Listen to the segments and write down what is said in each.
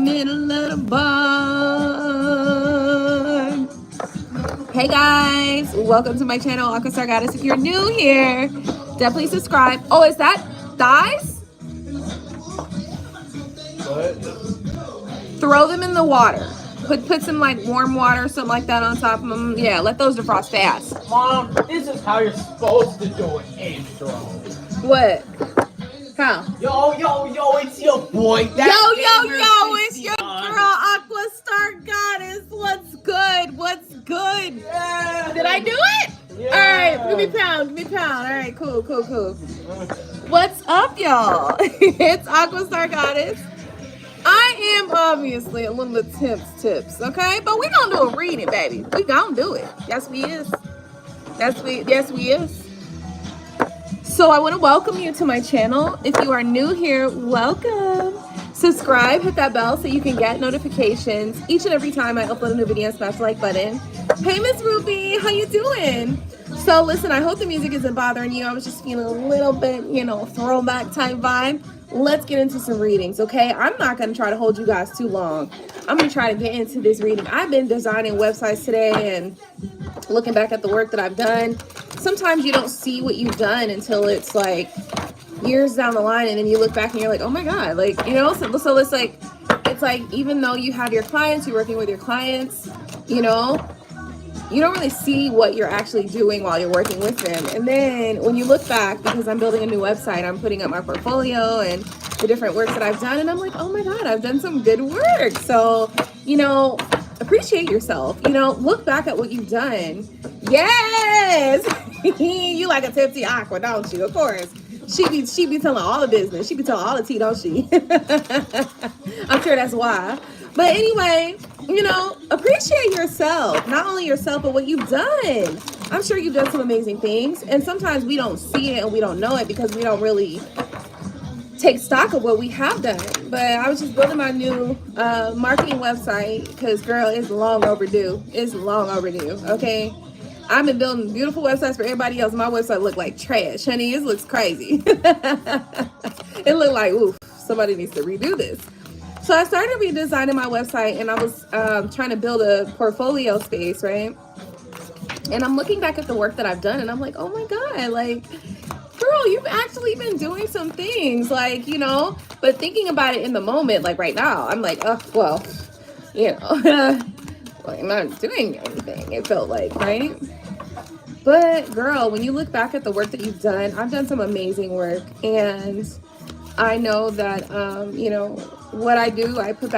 middle of the barn. Hey guys, welcome to my channel, AquaStarGoddess. If you're new here, definitely subscribe. Oh, is that thighs? What? Throw them in the water. Put some like warm water, something like that on top of them. Yeah, let those defrost fast. Mom, this is how you're supposed to do it, intro. What? How? Yo, it's your boy. Yo, it's your girl, AquaStarGoddess. What's good? What's good? Yeah. Did I do it? Yeah. All right, give me pound. All right, cool. What's up, y'all? It's AquaStarGoddess. I am obviously a little bit tips, okay? But we gonna do a reading, baby. We gonna do it. Yes, we is. Yes, we is. So I want to welcome you to my channel. If you are new here, welcome. Subscribe, hit that bell so you can get notifications each and every time I upload a new video. Smash the like button. Hey, Miss Ruby, how you doing? So listen, I hope the music isn't bothering you. I was just feeling a little bit, throwback type vibe. Let's get into some readings, okay? I'm not going to try to hold you guys too long. I'm going to try to get into this reading. I've been designing websites today and looking back at the work that I've done. Sometimes you don't see what you've done until it's like years down the line, and then you look back and you're like, oh my God, like, so it's like even though you have your clients, you're working with your clients, you don't really see what you're actually doing while you're working with them. And then when you look back, because I'm building a new website, I'm putting up my portfolio and the different works that I've done, and I'm like, oh my God, I've done some good work. So, appreciate yourself. Look back at what you've done. Yes! You like a tipsy Aqua, don't you? Of course. She be telling all the business. She be telling all the tea, don't she? I'm sure that's why. But anyway, appreciate yourself. Not only yourself, but what you've done. I'm sure you've done some amazing things. And sometimes we don't see it and we don't know it because we don't really take stock of what we have done. But I was just building my new marketing website because, girl, it's long overdue. It's long overdue, okay? I've been building beautiful websites for everybody else. My website looked like trash. Honey, it looks crazy. It looked like, oof, somebody needs to redo this. So I started redesigning my website, and I was trying to build a portfolio space, right? And I'm looking back at the work that I've done, and I'm like, oh my God, like, girl, you've actually been doing some things, like, but thinking about it in the moment, like right now, I'm like, oh, well, like, I'm not doing anything, it felt like, right? But girl, when you look back at the work that you've done, I've done some amazing work, and I know that, what I do, I put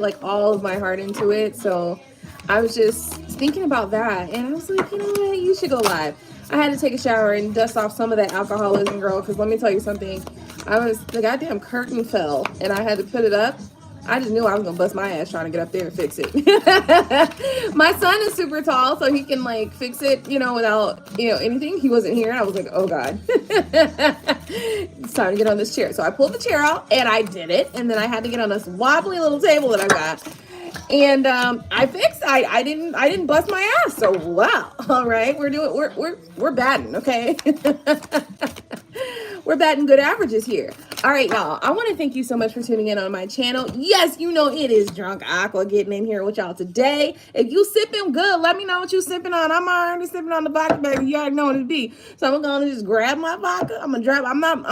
like all of my heart into it. So I was just thinking about that, and I was like, you know what, you should go live. I had to take a shower and dust off some of that alcoholism, girl, because let me tell you something. The goddamn curtain fell, and I had to put it up. I just knew I was gonna bust my ass trying to get up there and fix it. My son is super tall, so he can like fix it, without, anything. He wasn't here, and I was like, oh God. It's time to get on this chair. So I pulled the chair out, and I did it, and then I had to get on this wobbly little table that I got. And I fixed. I didn't bust my ass. So wow. All right, we're batting, okay? We're batting good averages here. All right, y'all. I want to thank you so much for tuning in on my channel. Yes, it is Drunk Aqua getting in here with y'all today. If you sipping good, let me know what you sipping on. I'm already sipping on the vodka, baby. You already know what it be. So I'm gonna just grab my vodka. I'm not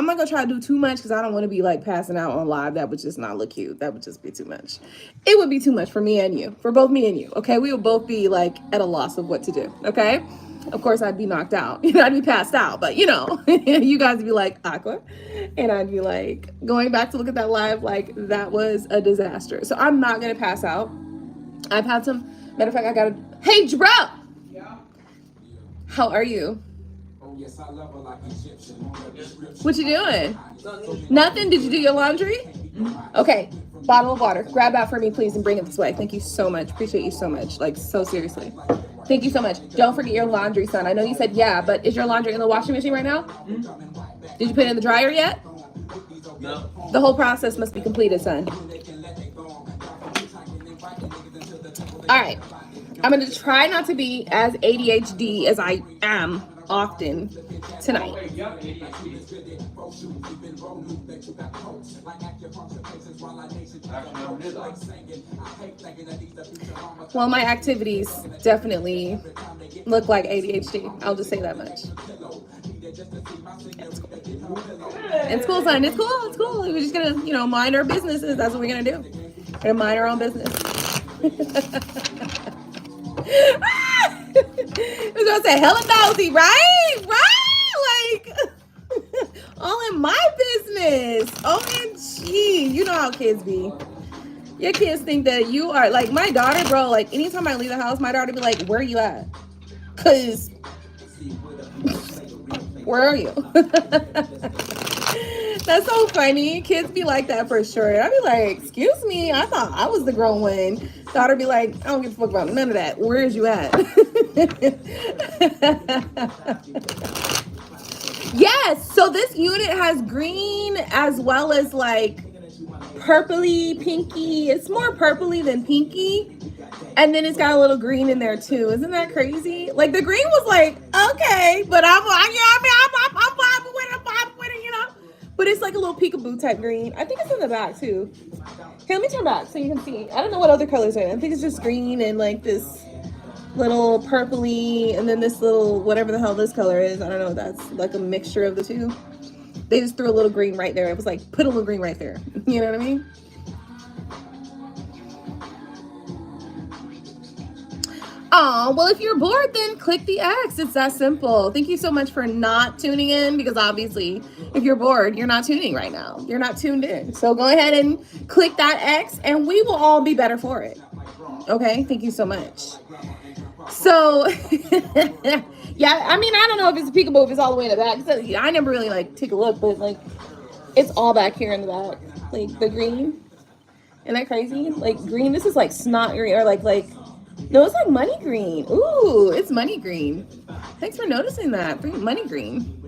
gonna try to do too much because I don't want to be like passing out on live. That would just not look cute. That would just be too much. It would be too much for me and you, for both me and you. Okay, we would both be like at a loss of what to do. Okay. Of course, I'd be knocked out. I'd be passed out. But, you guys would be like, Aqua. And I'd be like, going back to look at that live, like, that was a disaster. So I'm not going to pass out. I've had some, matter of fact, I got to, hey, Dro! Yeah. How are you? Oh, yes, I love her like Egyptian. What you doing? Nothing? Did you do your laundry? Okay. Bottle of water. Grab that for me, please, and bring it this way. Thank you so much. Appreciate you so much. Like, so seriously. Thank you so much. Don't forget your laundry, son. I know you said yeah, but is your laundry in the washing machine right now? Did you put it in the dryer yet? No. The whole process must be completed, son. All right. I'm going to try not to be as ADHD as I am often tonight. Well, my activities definitely look like ADHD. I'll just say that much. It's cool, son. It's cool. It's cool. We're just gonna, you know, mind our businesses. That's what we're gonna do. We're gonna mind our own business. I was gonna say hella nosy, right? Right? Like all in my business. OMG. You know how kids be. Your kids think that you are like my daughter, bro. Like anytime I leave the house, my daughter be like, "Where are you at?" Cause where are you? That's so funny. Kids be like that for sure. I'd be like, "Excuse me, I thought I was the grown one." Daughter be like, "I don't give a fuck about none of that. Where is you at?" Yes. So this unit has green as well as like purpley, pinky. It's more purpley than pinky. And then it's got a little green in there too. Isn't that crazy? Like the green was like, okay, but I'm vibing with it, you know? But it's like a little peekaboo type green. I think it's in the back too. Here, let me turn back so you can see. I don't know what other colors are in. I think it's just green and like this little purpley and then this little, whatever the hell this color is. I don't know. That's like a mixture of the two. They just threw a little green right there. It was like, put a little green right there. You know what I mean? Oh, well, if you're bored, then click the X. It's that simple. Thank you so much for not tuning in because obviously if you're bored, you're not tuning right now. You're not tuned in. So go ahead and click that X and we will all be better for it. Okay? Thank you so much. So, yeah, I mean, I don't know if it's a peekaboo, if it's all the way in the back. So, I never really like take a look, but like it's all back here in the back. Like the green. Isn't that crazy? Like green, this is like snot green or like no, it's like money green. Ooh, it's money green. Thanks for noticing that. Money green.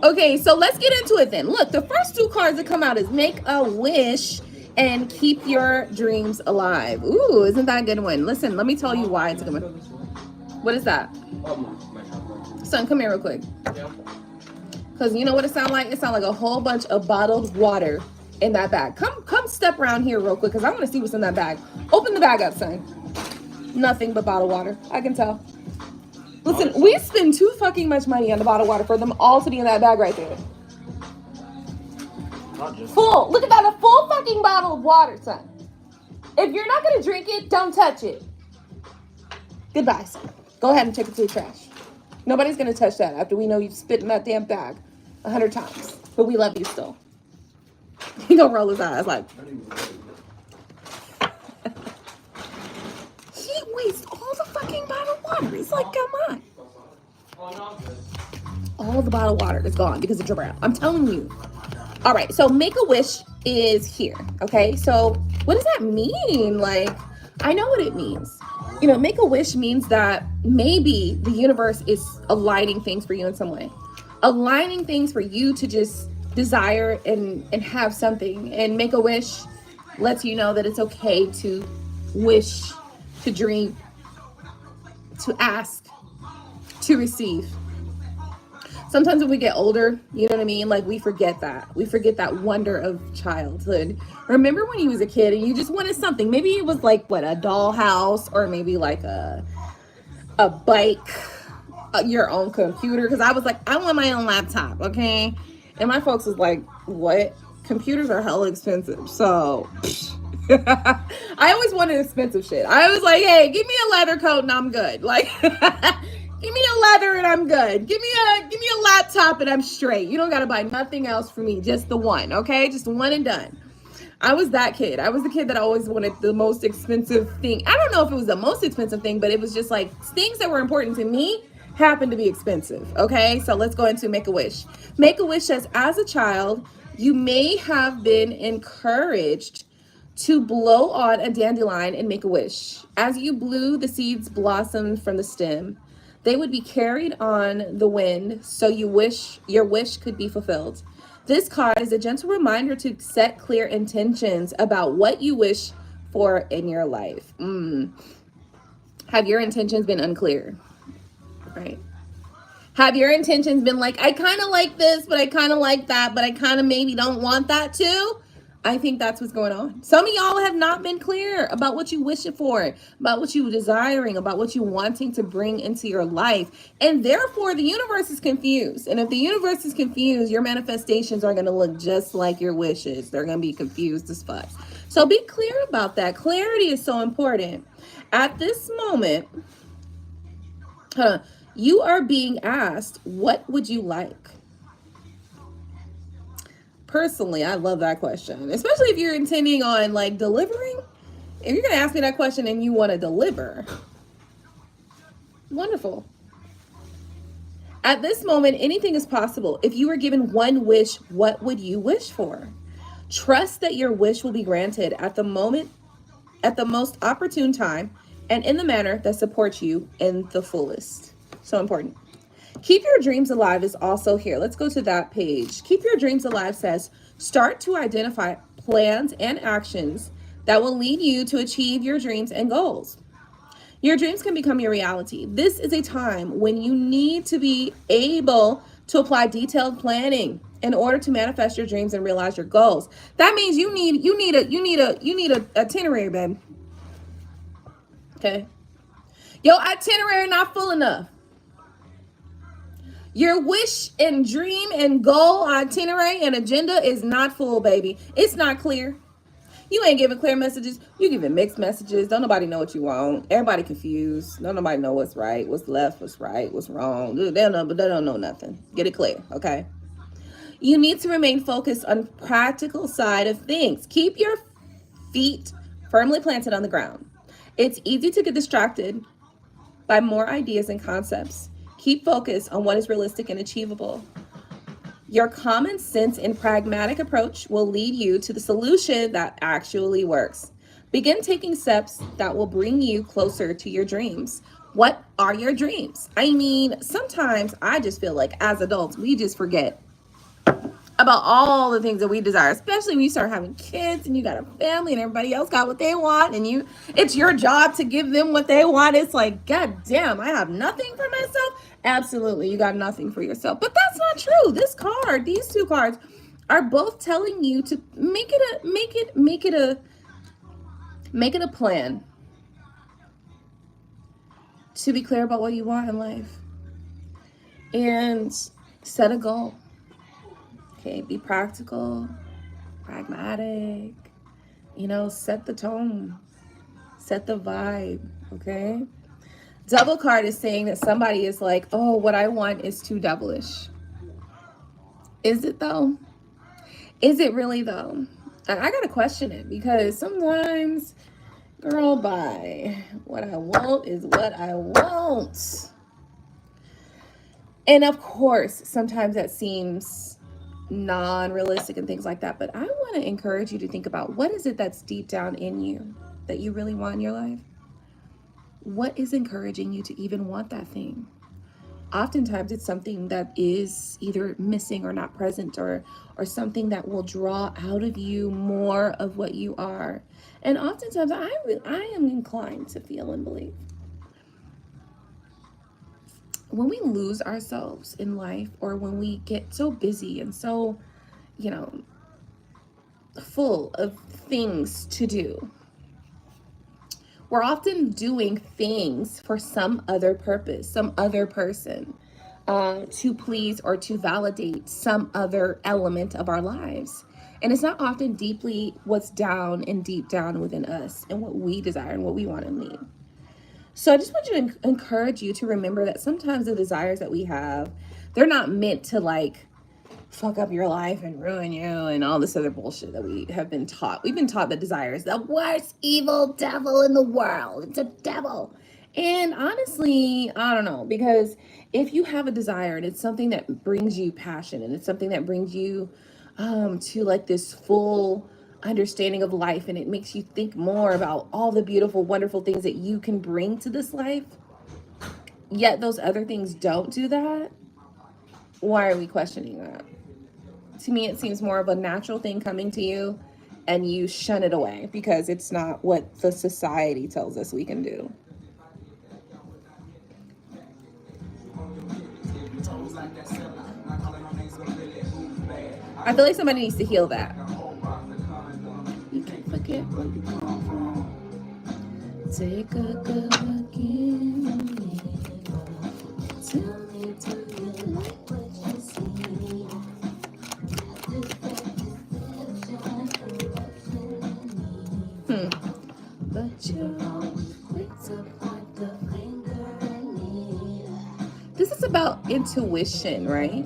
Okay, so let's get into it then. Look, the first two cards that come out is Make a Wish and Keep Your Dreams Alive. Ooh, isn't that a good one? Listen, let me tell you why it's a good one. What is that? Son, come here real quick. Because you know what it sounds like? It sounds like a whole bunch of bottled water in that bag. Come step around here real quick because I want to see what's in that bag. Open the bag up, son. Nothing but bottled water. I can tell. Listen, we spend too fucking much money on the bottled water for them all to be in that bag right there. Full. Look at that. A full fucking bottle of water, son. If you're not going to drink it, don't touch it. Goodbye, son. Go ahead and take it to the trash. Nobody's going to touch that after we know you've spit in that damn bag 100 times. But we love you still. He gonna roll his eyes like. He wastes all the fucking bottled water. He's like, come on. All the bottled water is gone because of Jarrell. I'm telling you. All right, so Make a Wish is here. Okay, so what does that mean? Like, I know what it means. You know, Make a Wish means that maybe the universe is aligning things for you in some way, aligning things for you to just desire and have something. And Make a Wish lets you know that it's okay to wish, to dream, to ask, to receive. Sometimes when we get older, you know what I mean? Like we forget that. We forget that wonder of childhood. Remember when you was a kid and you just wanted something? Maybe it was like what, a dollhouse, or maybe like a bike, your own computer. Because I was like, I want my own laptop, okay? And my folks was like, what? Computers are hella expensive. So I always wanted expensive shit. I was like, hey, give me a leather coat and I'm good. Like, give me a leather and I'm good. Give me a laptop and I'm straight. You don't got to buy nothing else for me. Just the one, okay? Just one and done. I was that kid. I was the kid that always wanted the most expensive thing. I don't know if it was the most expensive thing, but it was just like things that were important to me happen to be expensive. Okay, so let's go into Make a Wish. Make a Wish says, as a child, you may have been encouraged to blow on a dandelion and make a wish. As you blew, the seeds blossomed from the stem. They would be carried on the wind, so your wish could be fulfilled. This card is a gentle reminder to set clear intentions about what you wish for in your life. Have your intentions been unclear? Right? Have your intentions been like, I kind of like this, but I kind of like that, but I kind of maybe don't want that too? I think that's what's going on. Some of y'all have not been clear about what you wishing for, about what you desiring, about what you wanting to bring into your life. And therefore, the universe is confused. And if the universe is confused, your manifestations are going to look just like your wishes. They're going to be confused as fuck. So be clear about that. Clarity is so important. At this moment, you are being asked, what would you like? Personally, I love that question, especially if you're intending on like delivering. If you're going to ask me that question and you want to deliver, wonderful. At this moment, anything is possible. If you were given one wish, what would you wish for? Trust that your wish will be granted at the moment, at the most opportune time, and in the manner that supports you in the fullest. So important. Keep your dreams alive is also here. Let's go to that page. Keep your dreams alive says, start to identify plans and actions that will lead you to achieve your dreams and goals. Your dreams can become your reality. This is a time when you need to be able to apply detailed planning in order to manifest your dreams and realize your goals. That means you need a itinerary, babe. Okay. Your itinerary not full enough. Your wish and dream and goal itinerary and agenda is not full, baby. It's not clear. You ain't giving clear messages. You giving mixed messages. Don't nobody know what you want. Everybody confused. Don't nobody know what's right, what's left, what's right, what's wrong. They don't know nothing. Get it clear, okay? You need to remain focused on practical side of things. Keep your feet firmly planted on the ground. It's easy to get distracted by more ideas and concepts. Keep focused on what is realistic and achievable. Your common sense and pragmatic approach will lead you to the solution that actually works. Begin taking steps that will bring you closer to your dreams. What are your dreams? I mean, sometimes I just feel like as adults, we just forget about all the things that we desire, especially when you start having kids and you got a family and everybody else got what they want and it's your job to give them what they want. It's like, God damn, I have nothing for myself. Absolutely, you got nothing for yourself. But that's not true. These two cards are both telling you to make it a plan to be clear about what you want in life and set a goal. Okay, be practical, pragmatic, set the tone, set the vibe, okay? Double card is saying that somebody is like, oh, what I want is too devilish. Is it though? Is it really though? And I gotta question it because sometimes, girl, bye. What I want is what I want. And of course, sometimes that seems non-realistic and things like that, but I want to encourage you to think about what is it that's deep down in you that you really want in your life. What is encouraging you to even want that thing? Oftentimes it's something that is either missing or not present, or something that will draw out of you more of what you are. And oftentimes I am inclined to feel and believe when we lose ourselves in life, or when we get so busy and so, full of things to do, we're often doing things for some other purpose, some other person, to please or to validate some other element of our lives. And it's not often deeply what's deep down within us and what we desire and what we want and need. So I just want you to encourage you to remember that sometimes the desires that we have, they're not meant to like fuck up your life and ruin you and all this other bullshit that we have been taught. We've been taught that desire is the worst evil devil in the world. It's a devil. And honestly, I don't know, because if you have a desire and it's something that brings you passion and it's something that brings you to like this full understanding of life, and it makes you think more about all the beautiful, wonderful things that you can bring to this life, yet those other things don't do that, why are we questioning that? To me, it seems more of a natural thing coming to you, and you shun it away because it's not what the society tells us we can do. I feel like somebody needs to heal that. You can't forget where you come from. Take a good look in. Tell me, do you like what you see? But you always up like the finger. This is about intuition, right?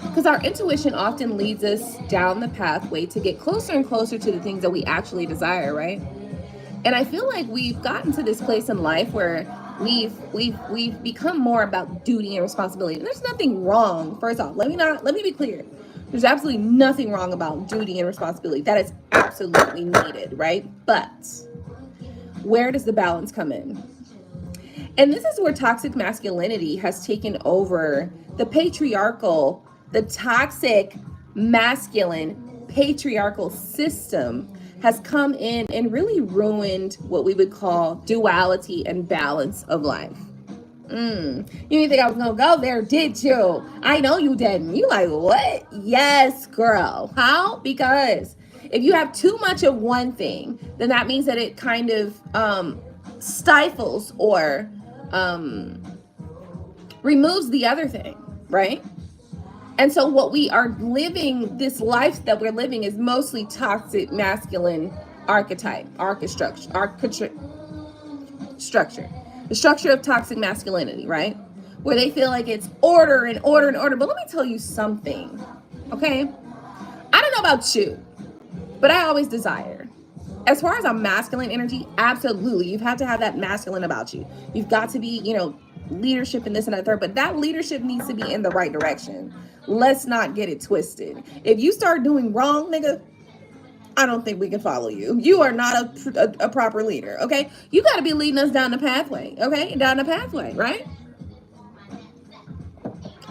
Because our intuition often leads us down the pathway to get closer and closer to the things that we actually desire, right? And I feel like we've gotten to this place in life where we've become more about duty and responsibility. And there's nothing wrong. First off, let me be clear. There's absolutely nothing wrong about duty and responsibility. That is absolutely needed, right? But where does the balance come in? And this is where toxic masculinity has taken over the patriarchal, the toxic masculine patriarchal system has come in and really ruined what we would call duality and balance of life. You didn't think I was gonna go there, did you? I know you didn't. You like, what? Yes, girl. How? Because if you have too much of one thing, then that means that it kind of stifles or removes the other thing, right? And so what we are living, this life that we're living is mostly toxic masculine archetype, structure. The structure of toxic masculinity, right? Where they feel like it's order and order and order. But let me tell you something, okay? I don't know about you, but I always desire. As far as a masculine energy, absolutely. You have to have that masculine about you. You've got to be, leadership in this and that third, but that leadership needs to be in the right direction. Let's not get it twisted. If you start doing wrong, nigga, I don't think we can follow you. You are not a proper leader, okay? You got to be leading us down the pathway, okay? Down the pathway, right?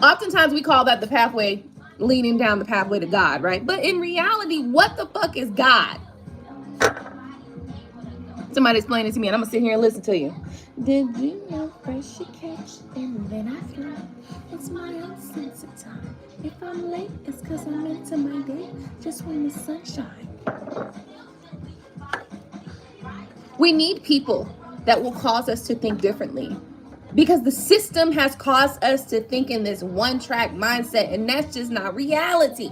Oftentimes we call that the pathway, leading down the pathway to God, right? But in reality, what the fuck is God? Somebody explain it to me and I'm gonna sit here and listen to you. Did you know first you catch and then I fly? It's my own sense of time. If I'm late, it's cause I'm into my day just when the sun shines. We need people that will cause us to think differently, because the system has caused us to think in this one-track mindset, and that's just not reality.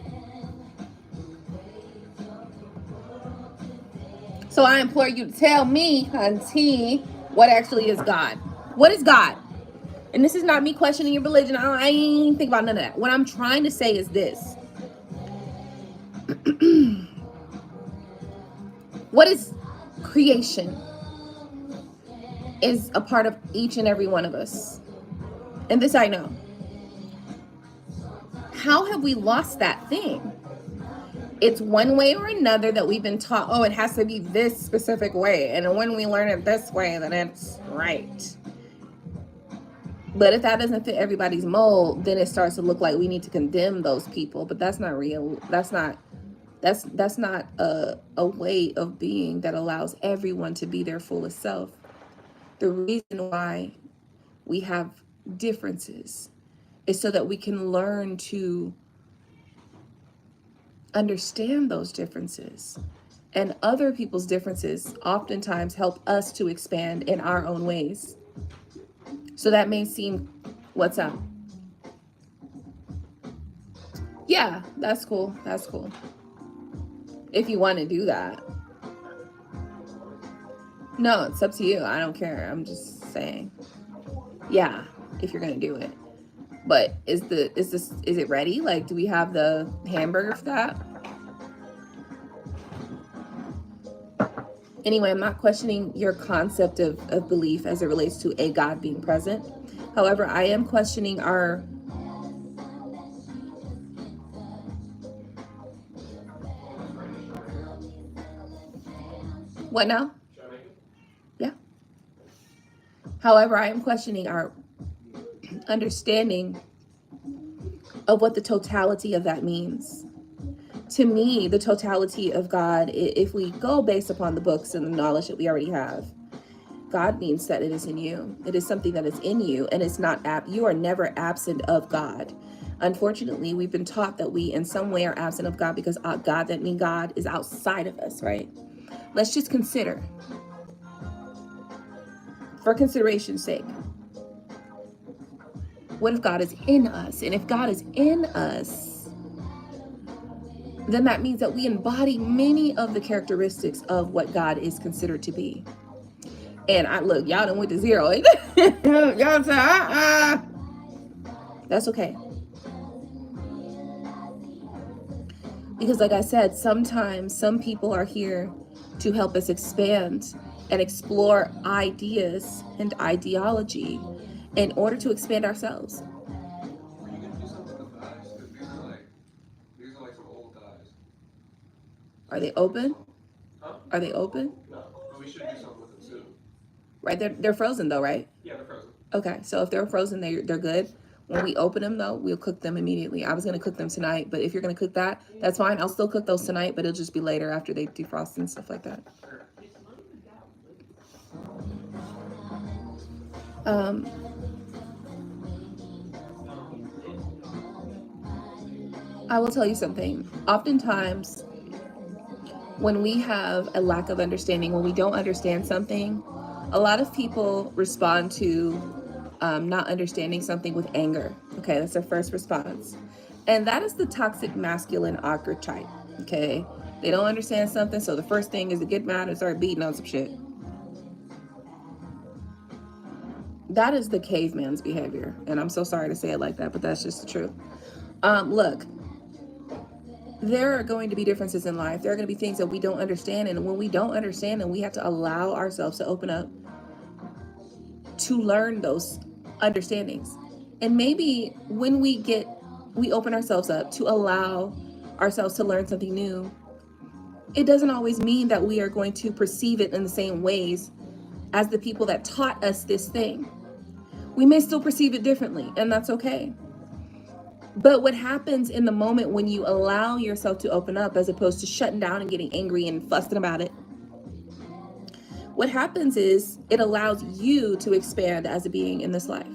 So I implore you to tell me, auntie, what actually is God? What is God? And this is not me questioning your religion. I ain't think about none of that. What I'm trying to say is this. What is creation? Is a part of each and every one of us. And this I know. How have we lost that thing? It's one way or another that we've been taught, oh, it has to be this specific way. And when we learn it this way, then it's right. But if that doesn't fit everybody's mold, then it starts to look like we need to condemn those people. But that's not real. That's not a way of being that allows everyone to be their fullest self. The reason why we have differences is so that we can learn to understand those differences, and other people's differences oftentimes help us to expand in our own ways. So that may seem, what's up? Yeah, that's cool. That's cool. If you want to do that. No, it's up to you. I don't care. I'm just saying. Yeah, if you're going to do it. But is it ready? Like, do we have the hamburger for that? Anyway, I'm not questioning your concept of belief as it relates to a God being present. However, I am questioning our what now? Yeah. However, I am questioning our understanding of what the totality of that means. To me, the totality of God, if we go based upon the books and the knowledge that we already have, God means that it is in you. It is something that is in you, and it's not you are never absent of God. Unfortunately, we've been taught that we in some way are absent of God because God, that means God is outside of us, right? Let's just consider, for consideration's sake, what if God is in us? And if God is in us, then that means that we embody many of the characteristics of what God is considered to be. And look, y'all done went to zero. Y'all say, That's okay. Because like I said, sometimes some people are here to help us expand and explore ideas and ideology in order to expand ourselves. Are you gonna do something with the thighs? Because these are like some old thighs. Are they open? Huh? Are they open? No, but we should do something with them soon. Right, they're frozen though, right? Yeah, they're frozen. Okay, so if they're frozen, they're good. When we open them though, we'll cook them immediately. I was gonna cook them tonight, but if you're gonna cook that, that's fine. I'll still cook those tonight, but it'll just be later after they defrost and stuff like that. I will tell you something. Oftentimes, when we have a lack of understanding, when we don't understand something, a lot of people respond to not understanding something with anger. Okay, that's their first response. And that is the toxic masculine archetype. Okay, they don't understand something, so the first thing is to get mad and start beating on some shit. That is the caveman's behavior. And I'm so sorry to say it like that, but that's just the truth. Look, there are going to be differences in life. There are going to be things that we don't understand. And when we don't understand them, we have to allow ourselves to open up to learn those understandings. And maybe when we open ourselves up to allow ourselves to learn something new, it doesn't always mean that we are going to perceive it in the same ways as the people that taught us this thing. We may still perceive it differently, and that's okay. But what happens in the moment when you allow yourself to open up as opposed to shutting down and getting angry and fussing about it, what happens is it allows you to expand as a being in this life.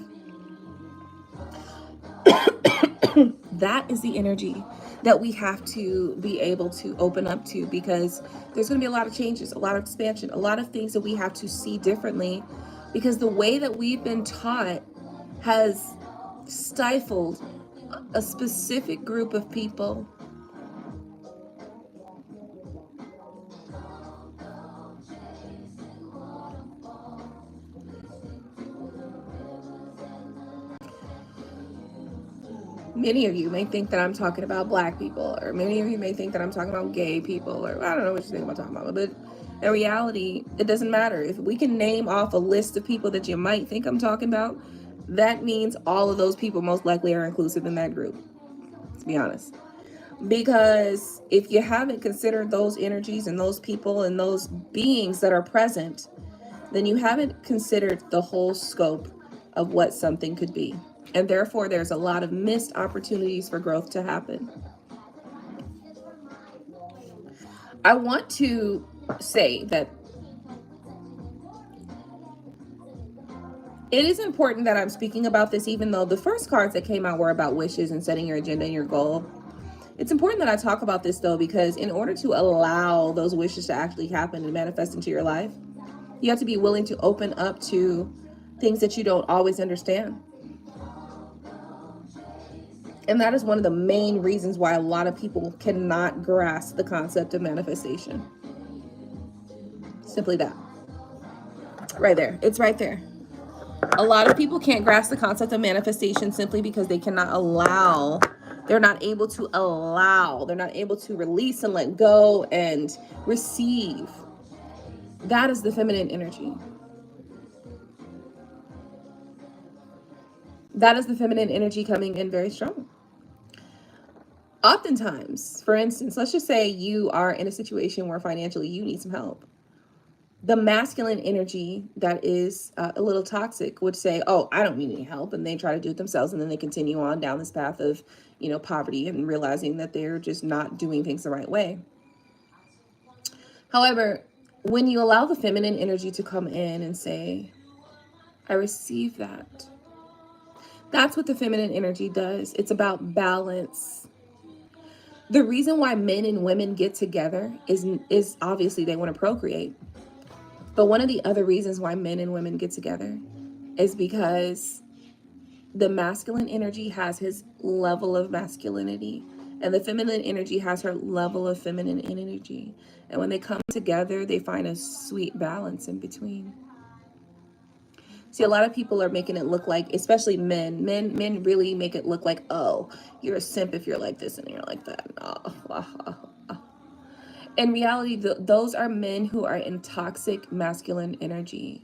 That is the energy that we have to be able to open up to, because there's going to be a lot of changes, a lot of expansion, a lot of things that we have to see differently, because the way that we've been taught has stifled a specific group of people. Many of you may think that I'm talking about Black people, or many of you may think that I'm talking about gay people, or I don't know what you think I'm talking about, but in reality, it doesn't matter. If we can name off a list of people that you might think I'm talking about, that means all of those people most likely are inclusive in that group, to be honest. Because if you haven't considered those energies and those people and those beings that are present, then you haven't considered the whole scope of what something could be. And therefore, there's a lot of missed opportunities for growth to happen. I want to say that it is important that I'm speaking about this, even though the first cards that came out were about wishes and setting your agenda and your goal. It's important that I talk about this, though, because in order to allow those wishes to actually happen and manifest into your life, you have to be willing to open up to things that you don't always understand. And that is one of the main reasons why a lot of people cannot grasp the concept of manifestation. Simply that. Right there. It's right there. A lot of people can't grasp the concept of manifestation simply because they cannot allow, they're not able to allow, they're not able to release and let go and receive. That is the feminine energy. That is the feminine energy coming in very strong. Oftentimes, for instance, let's just say you are in a situation where financially you need some help. The masculine energy that is a little toxic would say, oh, I don't need any help. And they try to do it themselves. And then they continue on down this path of, poverty and realizing that they're just not doing things the right way. However, when you allow the feminine energy to come in and say, I receive that That's what the feminine energy does. It's about balance. The reason why men and women get together is obviously they want to procreate. But one of the other reasons why men and women get together is because the masculine energy has his level of masculinity, and the feminine energy has her level of feminine energy. And when they come together, they find a sweet balance in between. See, a lot of people are making it look like, especially men really make it look like, oh, you're a simp if you're like this and you're like that. In reality, those are men who are in toxic masculine energy.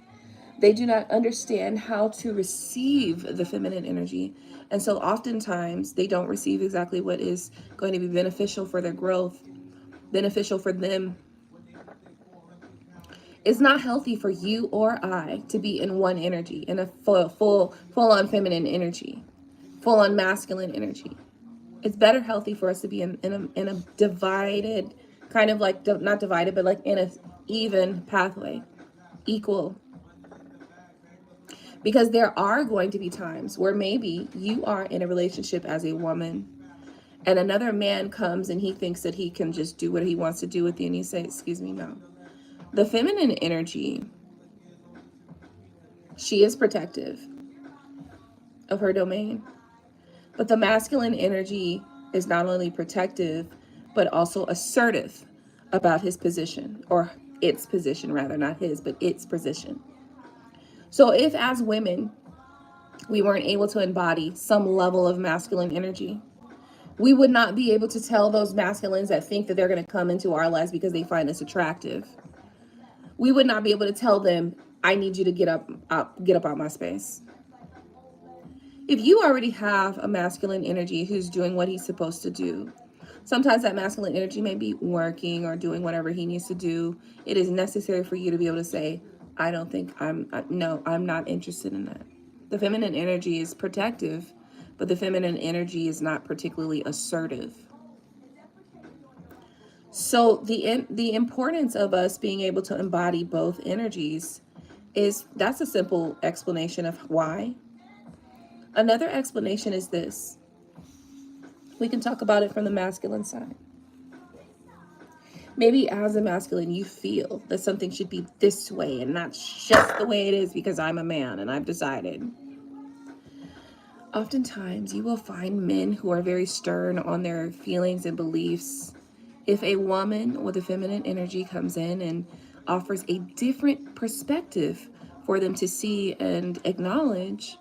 They do not understand how to receive the feminine energy. And so oftentimes they don't receive exactly what is going to be beneficial for their growth, beneficial for them. It's not healthy for you or I to be in one energy, in a full on feminine energy, full on masculine energy. It's better healthy for us to be in a divided, kind of like, not divided, but like in a even pathway, equal. Because there are going to be times where maybe you are in a relationship as a woman and another man comes and he thinks that he can just do what he wants to do with you, and you say, excuse me, no. The feminine energy, she is protective of her domain. But the masculine energy is not only protective, but also assertive about his position, or its position rather, not his, but its position. So if as women, we weren't able to embody some level of masculine energy, we would not be able to tell those masculines that think that they're going to come into our lives because they find us attractive. We would not be able to tell them, I need you to get up out my space. If you already have a masculine energy who's doing what he's supposed to do, sometimes that masculine energy may be working or doing whatever he needs to do. It is necessary for you to be able to say, I'm not interested in that. The feminine energy is protective, but the feminine energy is not particularly assertive. So the importance of us being able to embody both energies that's a simple explanation of why. Another explanation is this. We can talk about it from the masculine side. Maybe as a masculine, you feel that something should be this way and not just the way it is because I'm a man and I've decided. Oftentimes, you will find men who are very stern on their feelings and beliefs. If a woman with a feminine energy comes in and offers a different perspective for them to see and acknowledge,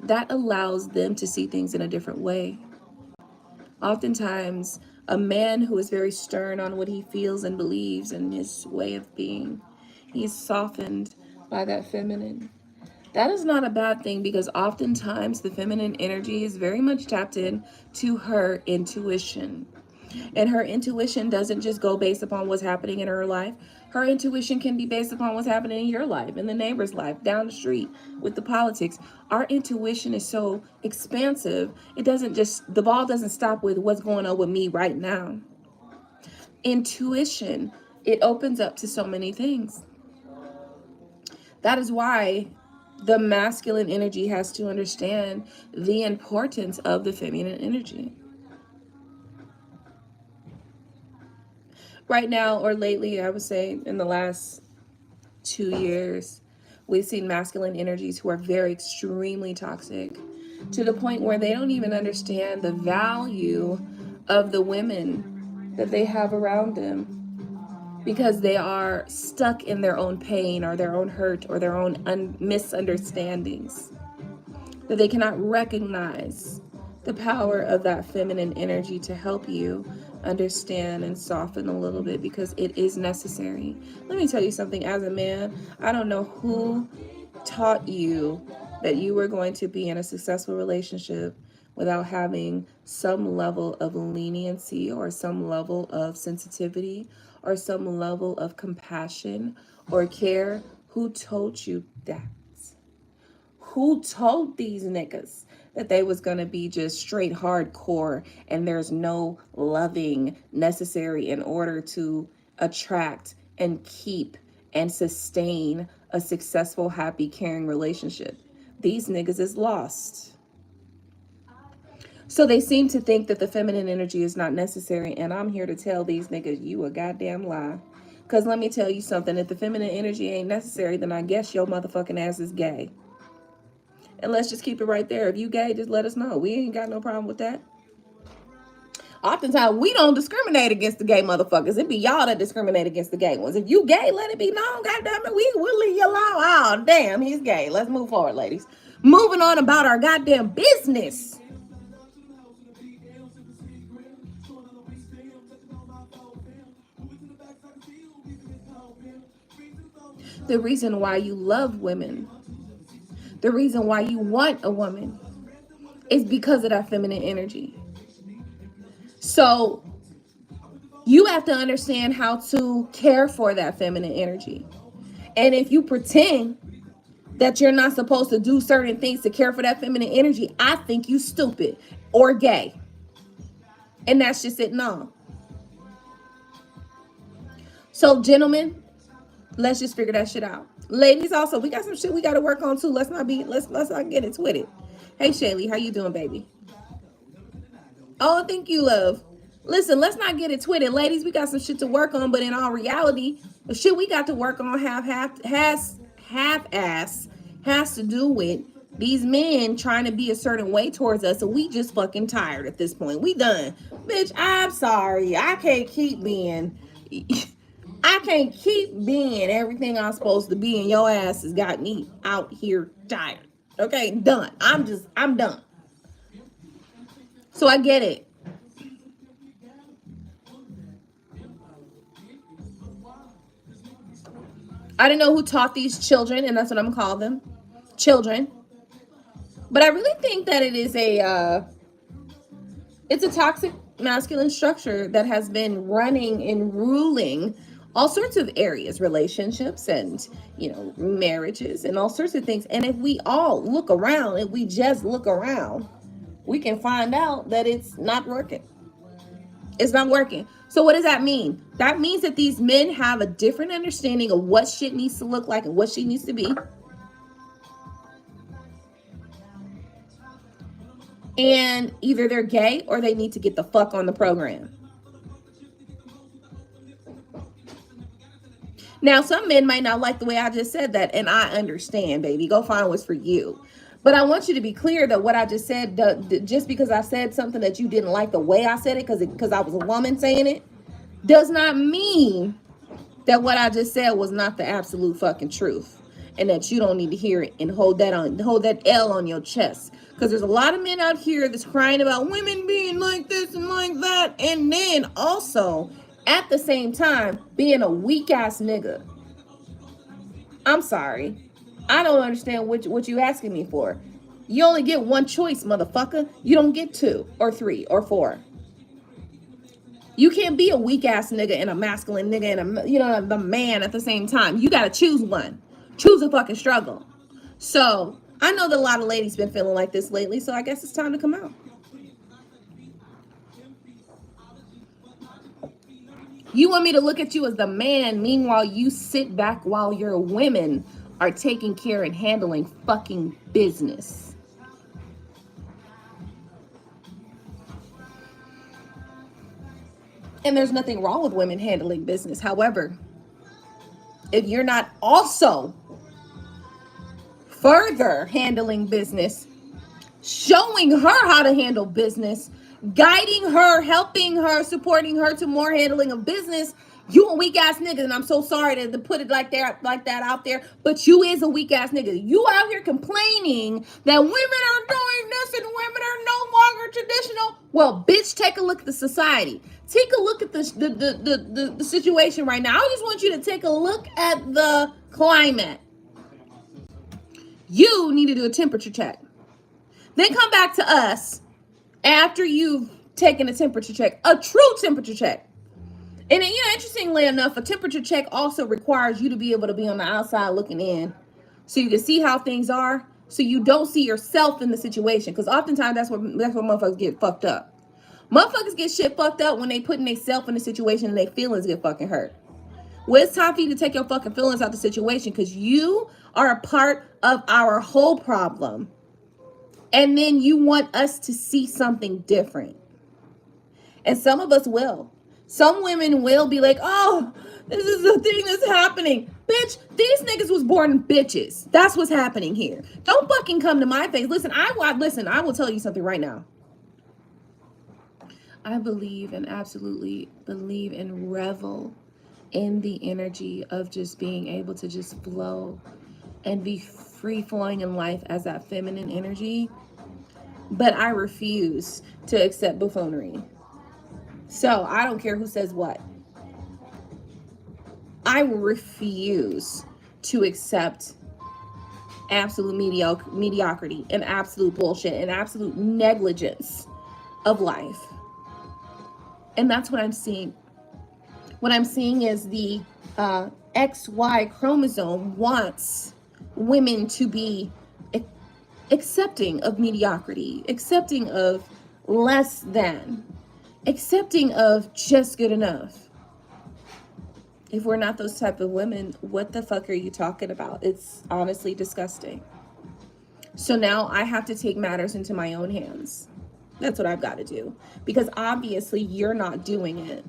that allows them to see things in a different way. Oftentimes, a man who is very stern on what he feels and believes and his way of being, he's softened by that feminine. That is not a bad thing, because oftentimes the feminine energy is very much tapped in to her intuition. And her intuition doesn't just go based upon what's happening in her life. Her intuition can be based upon what's happening in your life, in the neighbor's life, down the street, with the politics. Our intuition is so expansive. The ball doesn't stop with what's going on with me right now. Intuition, it opens up to so many things. That is why the masculine energy has to understand the importance of the feminine energy. Right now, or lately, I would say in the last 2 years, we've seen masculine energies who are very extremely toxic, to the point where they don't even understand the value of the women that they have around them, because they are stuck in their own pain or their own hurt or their own misunderstandings, that they cannot recognize the power of that feminine energy to help you understand and soften a little bit, because it is necessary. Let me tell you something. As a man, I don't know who taught you that you were going to be in a successful relationship without having some level of leniency or some level of sensitivity or some level of compassion or care. Who told you that? Who told these niggas that they was going to be just straight hardcore and there's no loving necessary in order to attract and keep and sustain a successful, happy, caring relationship? These niggas is lost. So they seem to think that the feminine energy is not necessary. And I'm here to tell these niggas, you a goddamn lie. Because let me tell you something. If the feminine energy ain't necessary, then I guess your motherfucking ass is gay. And let's just keep it right there. If you gay, just let us know. We ain't got no problem with that. Oftentimes, we don't discriminate against the gay motherfuckers. It be y'all that discriminate against the gay ones. If you gay, let it be known. Goddamn it, we'll leave you alone. Oh, damn, he's gay. Let's move forward, ladies. Moving on about our goddamn business. The reason why you love women, the reason why you want a woman is because of that feminine energy. So you have to understand how to care for that feminine energy. And if you pretend that you're not supposed to do certain things to care for that feminine energy, I think you stupid or gay. And that's just it. No. So gentlemen, let's just figure that shit out. Ladies, also, we got some shit we got to work on too. Let's not get it twisted. Hey Shaylee, how you doing, baby? Oh, thank you, love. Listen, let's not get it twisted. Ladies, we got some shit to work on, but in all reality, the shit we got to work on has to do with these men trying to be a certain way towards us, and we just fucking tired at this point. We done. Bitch, I'm sorry. I can't keep being everything I'm supposed to be, and your ass has got me out here tired. Okay, done. I'm done. So I get it. I don't know who taught these children, and that's what I'm gonna call them, children. But I really think that it's a toxic masculine structure that has been running and ruling all sorts of areas, relationships and, marriages and all sorts of things. And if we all look around, if we just look around, we can find out that it's not working. It's not working. So what does that mean? That means that these men have a different understanding of what shit needs to look like and what shit needs to be. And either they're gay or they need to get the fuck on the program. Now, some men might not like the way I just said that, and I understand, baby. Go find what's for you. But I want you to be clear that what I just said, just because I said something that you didn't like the way I said it, because I was a woman saying it, does not mean that what I just said was not the absolute fucking truth, and that you don't need to hear it and hold that L on your chest. Because there's a lot of men out here that's crying about women being like this and like that, and then also at the same time being a weak ass nigga. I'm sorry. I don't understand what you asking me for. You only get one choice, motherfucker. You don't get 2 or 3 or 4. You can't be a weak ass nigga and a masculine nigga and the man at the same time. You gotta choose one. Choose a fucking struggle. So I know that a lot of ladies been feeling like this lately, so I guess it's time to come out. You want me to look at you as the man, meanwhile you sit back while your women are taking care and handling fucking business. And there's nothing wrong with women handling business. However, if you're not also further handling business, showing her how to handle business, guiding her, helping her, supporting her to more handling of business, you a weak ass nigga. And I'm so sorry to put it like that out there, but you is a weak ass nigga. You out here complaining that women are doing this and women are no longer traditional. Well, bitch, take a look at the society. Take a look at the situation right now. I just want you to take a look at the climate. You need to do a temperature check. Then come back to us after you've taken a temperature check, a true temperature check. And then, interestingly enough, a temperature check also requires you to be able to be on the outside looking in so you can see how things are, so you don't see yourself in the situation. Because oftentimes that's where motherfuckers get fucked up. Motherfuckers get shit fucked up when they putting themselves in the situation and their feelings get fucking hurt. Well, it's time for you to take your fucking feelings out the situation, because you are a part of our whole problem. And then you want us to see something different. And some of us will. Some women will be like, oh, this is the thing that's happening. Bitch, these niggas was born bitches. That's what's happening here. Don't fucking come to my face. Listen, I will tell you something right now. I believe and absolutely believe and revel in the energy of just being able to just flow and be free flowing in life as that feminine energy. But I refuse to accept buffoonery. So I don't care who says what. I refuse to accept absolute mediocrity and absolute bullshit and absolute negligence of life. And that's what I'm seeing. What I'm seeing is the XY chromosome wants women to be accepting of mediocrity, accepting of less than, accepting of just good enough. If we're not those type of women, what the fuck are you talking about? It's honestly disgusting. So now I have to take matters into my own hands. That's what I've got to do. Because obviously you're not doing it.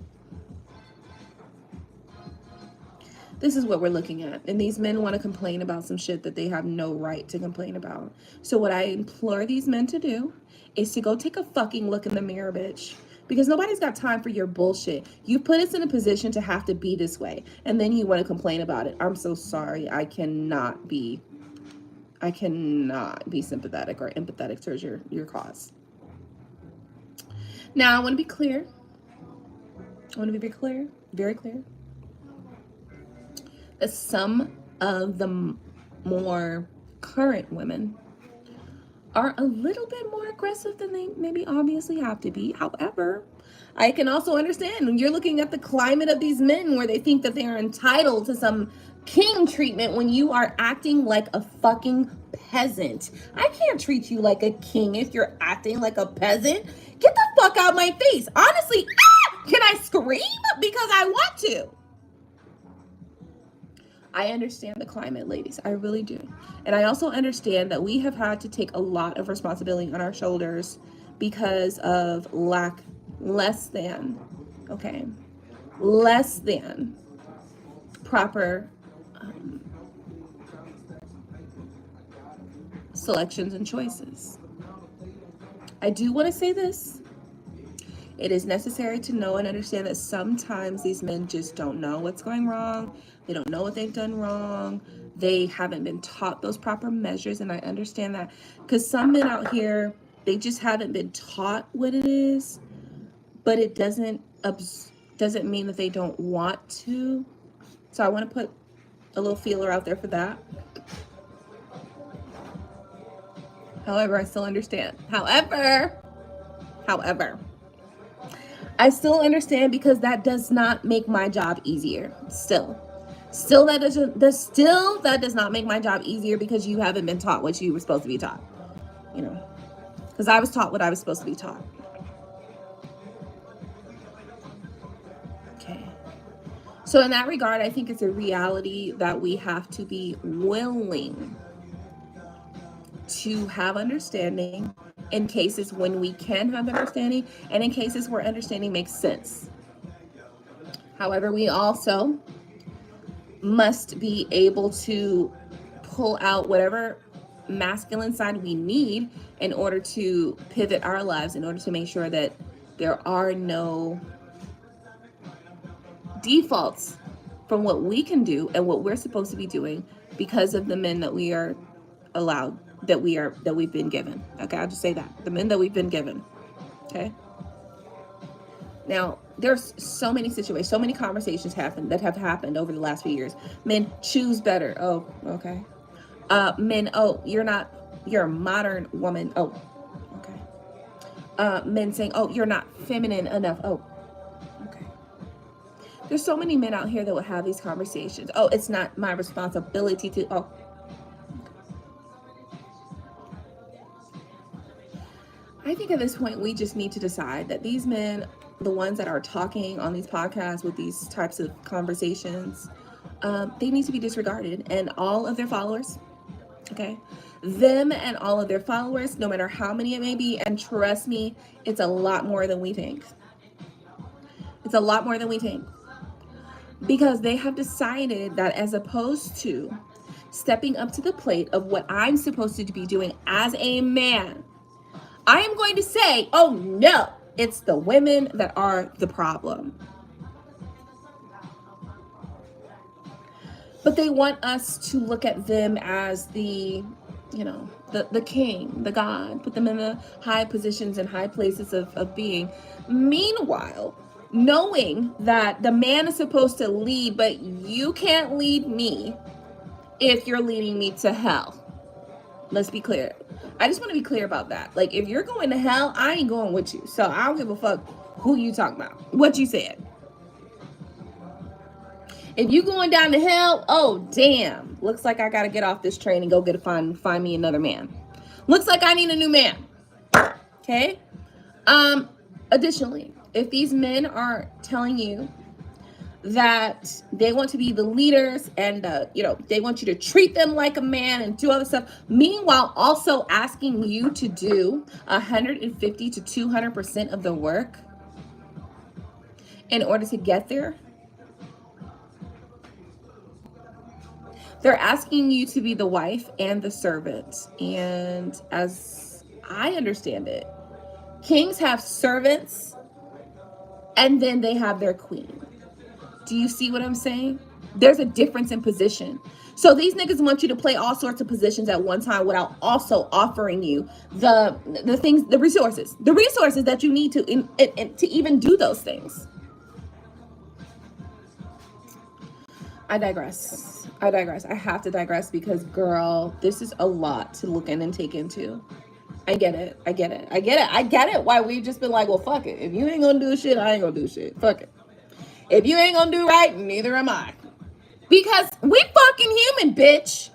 This is what we're looking at. And these men want to complain about some shit that they have no right to complain about. So what I implore these men to do is to go take a fucking look in the mirror, bitch. Because nobody's got time for your bullshit. You put us in a position to have to be this way. And then you want to complain about it. I'm so sorry. I cannot be sympathetic or empathetic towards your cause. Now, I want to be clear. I want to be very clear. That some of the more current women are a little bit more aggressive than they maybe obviously have to be. However, I can also understand when you're looking at the climate of these men where they think that they are entitled to some king treatment when you are acting like a fucking peasant. I can't treat you like a king if you're acting like a peasant. Get the fuck out my face. Honestly, can I scream? Because I want to. I understand the climate, ladies. I really do. And I also understand that we have had to take a lot of responsibility on our shoulders because of less than proper selections and choices. I do want to say this. It is necessary to know and understand that sometimes these men just don't know what's going wrong. They don't know what they've done wrong. They haven't been taught those proper measures, and I understand that. Because some men out here, they just haven't been taught what it is, but it doesn't mean that they don't want to. So I want to put a little feeler out there for that. However, I still understand. However, I still understand because that does not make my job easier. Still that does not make my job easier because you haven't been taught what you were supposed to be taught. You know, because I was taught what I was supposed to be taught. Okay. So in that regard, I think it's a reality that we have to be willing to have understanding in cases when we can have understanding and in cases where understanding makes sense. However, we also must be able to pull out whatever masculine side we need in order to pivot our lives, in order to make sure that there are no defaults from what we can do and what we're supposed to be doing because of the men that we are allowed, that we've been given. Okay, I'll just say that. The men that we've been given. Okay. Now, there's so many situations, so many conversations that have happened over the last few years. Men choose better. Oh, okay. Men, oh, you're a modern woman. Oh, okay. Men saying, oh, you're not feminine enough. Oh, okay. There's so many men out here that will have these conversations. Oh, it's not my responsibility to, oh. I think at this point, we just need to decide that these men, the ones that are talking on these podcasts with these types of conversations, they need to be disregarded. And all of their followers, Okay? Them and all of their followers, no matter how many it may be, and trust me, it's a lot more than we think. It's a lot more than we think. Because they have decided that as opposed to stepping up to the plate of what I'm supposed to be doing as a man, I am going to say, oh no, it's the women that are the problem. But they want us to look at them as the, you know, the king, the god, put them in the high positions and high places of being. Meanwhile, knowing that the man is supposed to lead, but you can't lead me if you're leading me to hell. Let's be clear. I just want to be clear about that. Like, if you're going to hell, I ain't going with you. So I don't give a fuck who you talking about, what you said. If you going down to hell, oh damn, looks like I gotta get off this train and go find me another man. Looks like I need a new man. Okay. Additionally, if these men are telling you that they want to be the leaders and you know, they want you to treat them like a man and do other stuff, meanwhile also asking you to do 150 to 200% of the work in order to get there. They're asking you to be the wife and the servant. And as I understand it, kings have servants and then they have their queen. Do you see what I'm saying? There's a difference in position. So these niggas want you to play all sorts of positions at one time without also offering you the things, the resources that you need to even do those things. I digress. I have to digress because, girl, this is a lot to look in and take into. I get it. Why we've just been like, well, fuck it. If you ain't gonna do shit, I ain't gonna do shit. Fuck it. If you ain't gonna do right, neither am I. Because we fucking human, bitch.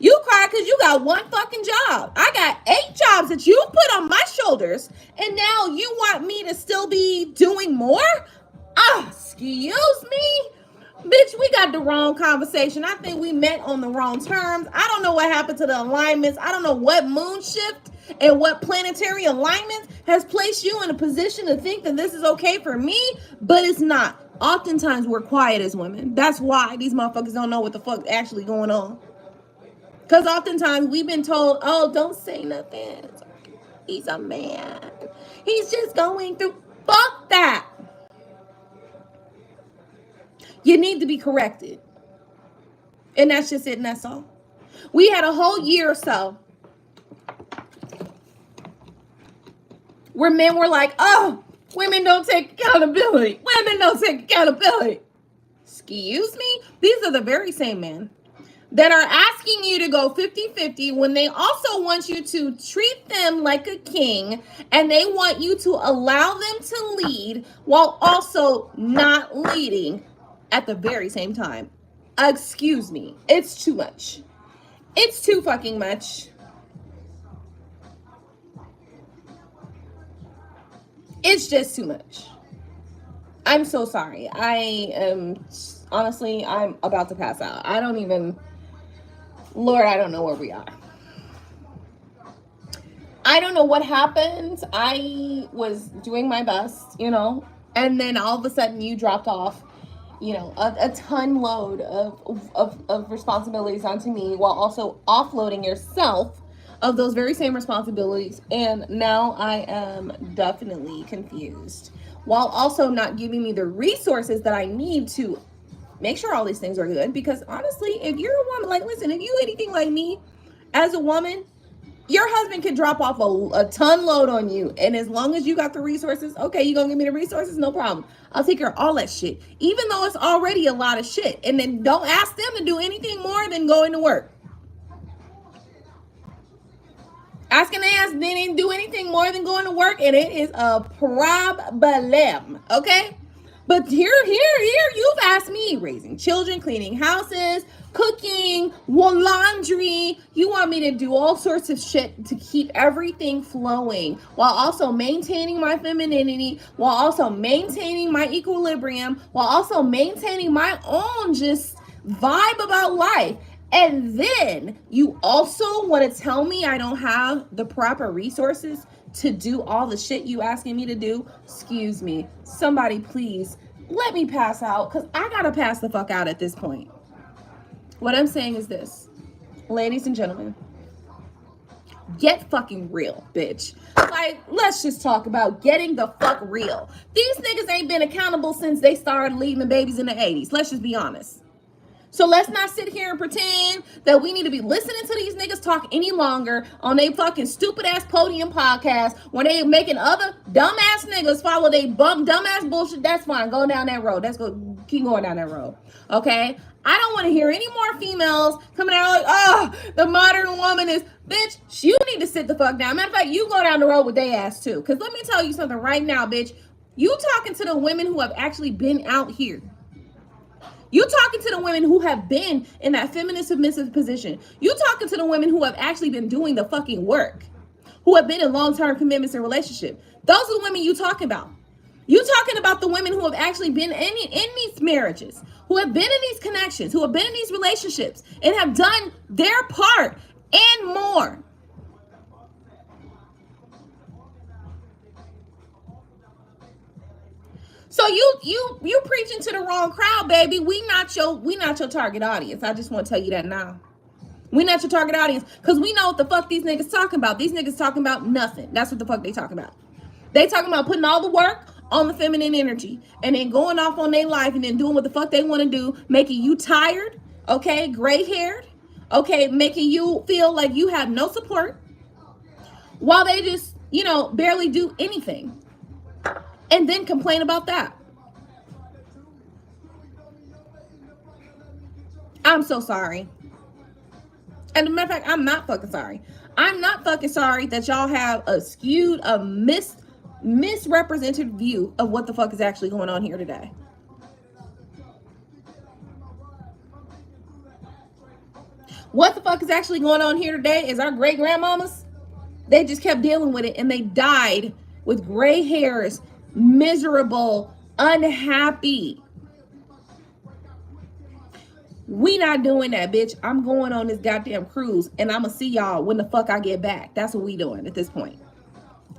You cry because you got one fucking job. I got 8 jobs that you put on my shoulders, and now you want me to still be doing more? Excuse me? Bitch, we got the wrong conversation. I think we met on the wrong terms. I don't know what happened to the alignments. I don't know what moon shift and what planetary alignment has placed you in a position to think that this is okay for me, but it's not. Oftentimes, we're quiet as women. That's why these motherfuckers don't know what the fuck actually going on. Because oftentimes we've been told, oh, don't say nothing. He's a man. He's just going through. Fuck that. You need to be corrected. And that's just it, and that's all. We had a whole year or so where men were like, oh, women don't take accountability. Women don't take accountability. Excuse me? These are the very same men that are asking you to go 50-50 when they also want you to treat them like a king, and they want you to allow them to lead while also not leading at the very same time. Excuse me. It's too much. It's too fucking much. It's just too much. I'm so sorry. Honestly, I'm about to pass out. Lord, I don't know where we are. I don't know what happened. I was doing my best, and then all of a sudden you dropped off, a ton load of responsibilities onto me while also offloading yourself of those very same responsibilities. And now I am definitely confused while also not giving me the resources that I need to make sure all these things are good. Because honestly, if you're a woman, like, listen, if you anything like me as a woman, your husband can drop off a ton load on you. And as long as you got the resources, okay, you gonna give me the resources? No problem. I'll take care of all that shit, even though it's already a lot of shit. And then don't ask them to do anything more than going to work. Asking they didn't do anything more than going to work, and it is a problem. Okay? But here, you've asked me raising children, cleaning houses, cooking, laundry. You want me to do all sorts of shit to keep everything flowing while also maintaining my femininity, while also maintaining my equilibrium, while also maintaining my own just vibe about life. And then you also want to tell me I don't have the proper resources to do all the shit you asking me to do? Excuse me. Somebody please let me pass out, because I gotta pass the fuck out at this point. What I'm saying is this, ladies and gentlemen, get fucking real, bitch. Like, let's just talk about getting the fuck real. These niggas ain't been accountable since they started leaving babies in the 80s. Let's just be honest. So let's not sit here and pretend that we need to be listening to these niggas talk any longer on they fucking stupid ass podium podcast when they making other dumbass niggas follow they dumbass bullshit. That's fine. Go down that road. Keep going down that road. Okay? I don't want to hear any more females coming out like, oh, the modern woman is, bitch, you need to sit the fuck down. Matter of fact, you go down the road with they ass too. Because let me tell you something right now, bitch. You talking to the women who have actually been out here. You talking to the women who have been in that feminine submissive position. You talking to the women who have actually been doing the fucking work, who have been in long-term commitments and relationships. Those are the women you talking about. You talking about the women who have actually been in these marriages, who have been in these connections, who have been in these relationships, and have done their part and more. So you preaching to the wrong crowd, baby. We not your target audience. I just want to tell you that now. We not your target audience, because we know what the fuck these niggas talking about. These niggas talking about nothing. That's what the fuck they talking about. They talking about putting all the work on the feminine energy and then going off on their life and then doing what the fuck they want to do, making you tired, okay, gray haired, okay, making you feel like you have no support while they just, barely do anything. And then complain about that. I'm so sorry. And as a matter of fact, I'm not fucking sorry. I'm not fucking sorry that y'all have a skewed, misrepresented view of what the fuck is actually going on here today. What the fuck is actually going on here today is our great grandmamas, they just kept dealing with it and they died with gray hairs, miserable, unhappy. We not doing that, bitch. I'm going on this goddamn cruise and I'm gonna see y'all when the fuck I get back. That's what we doing at this point.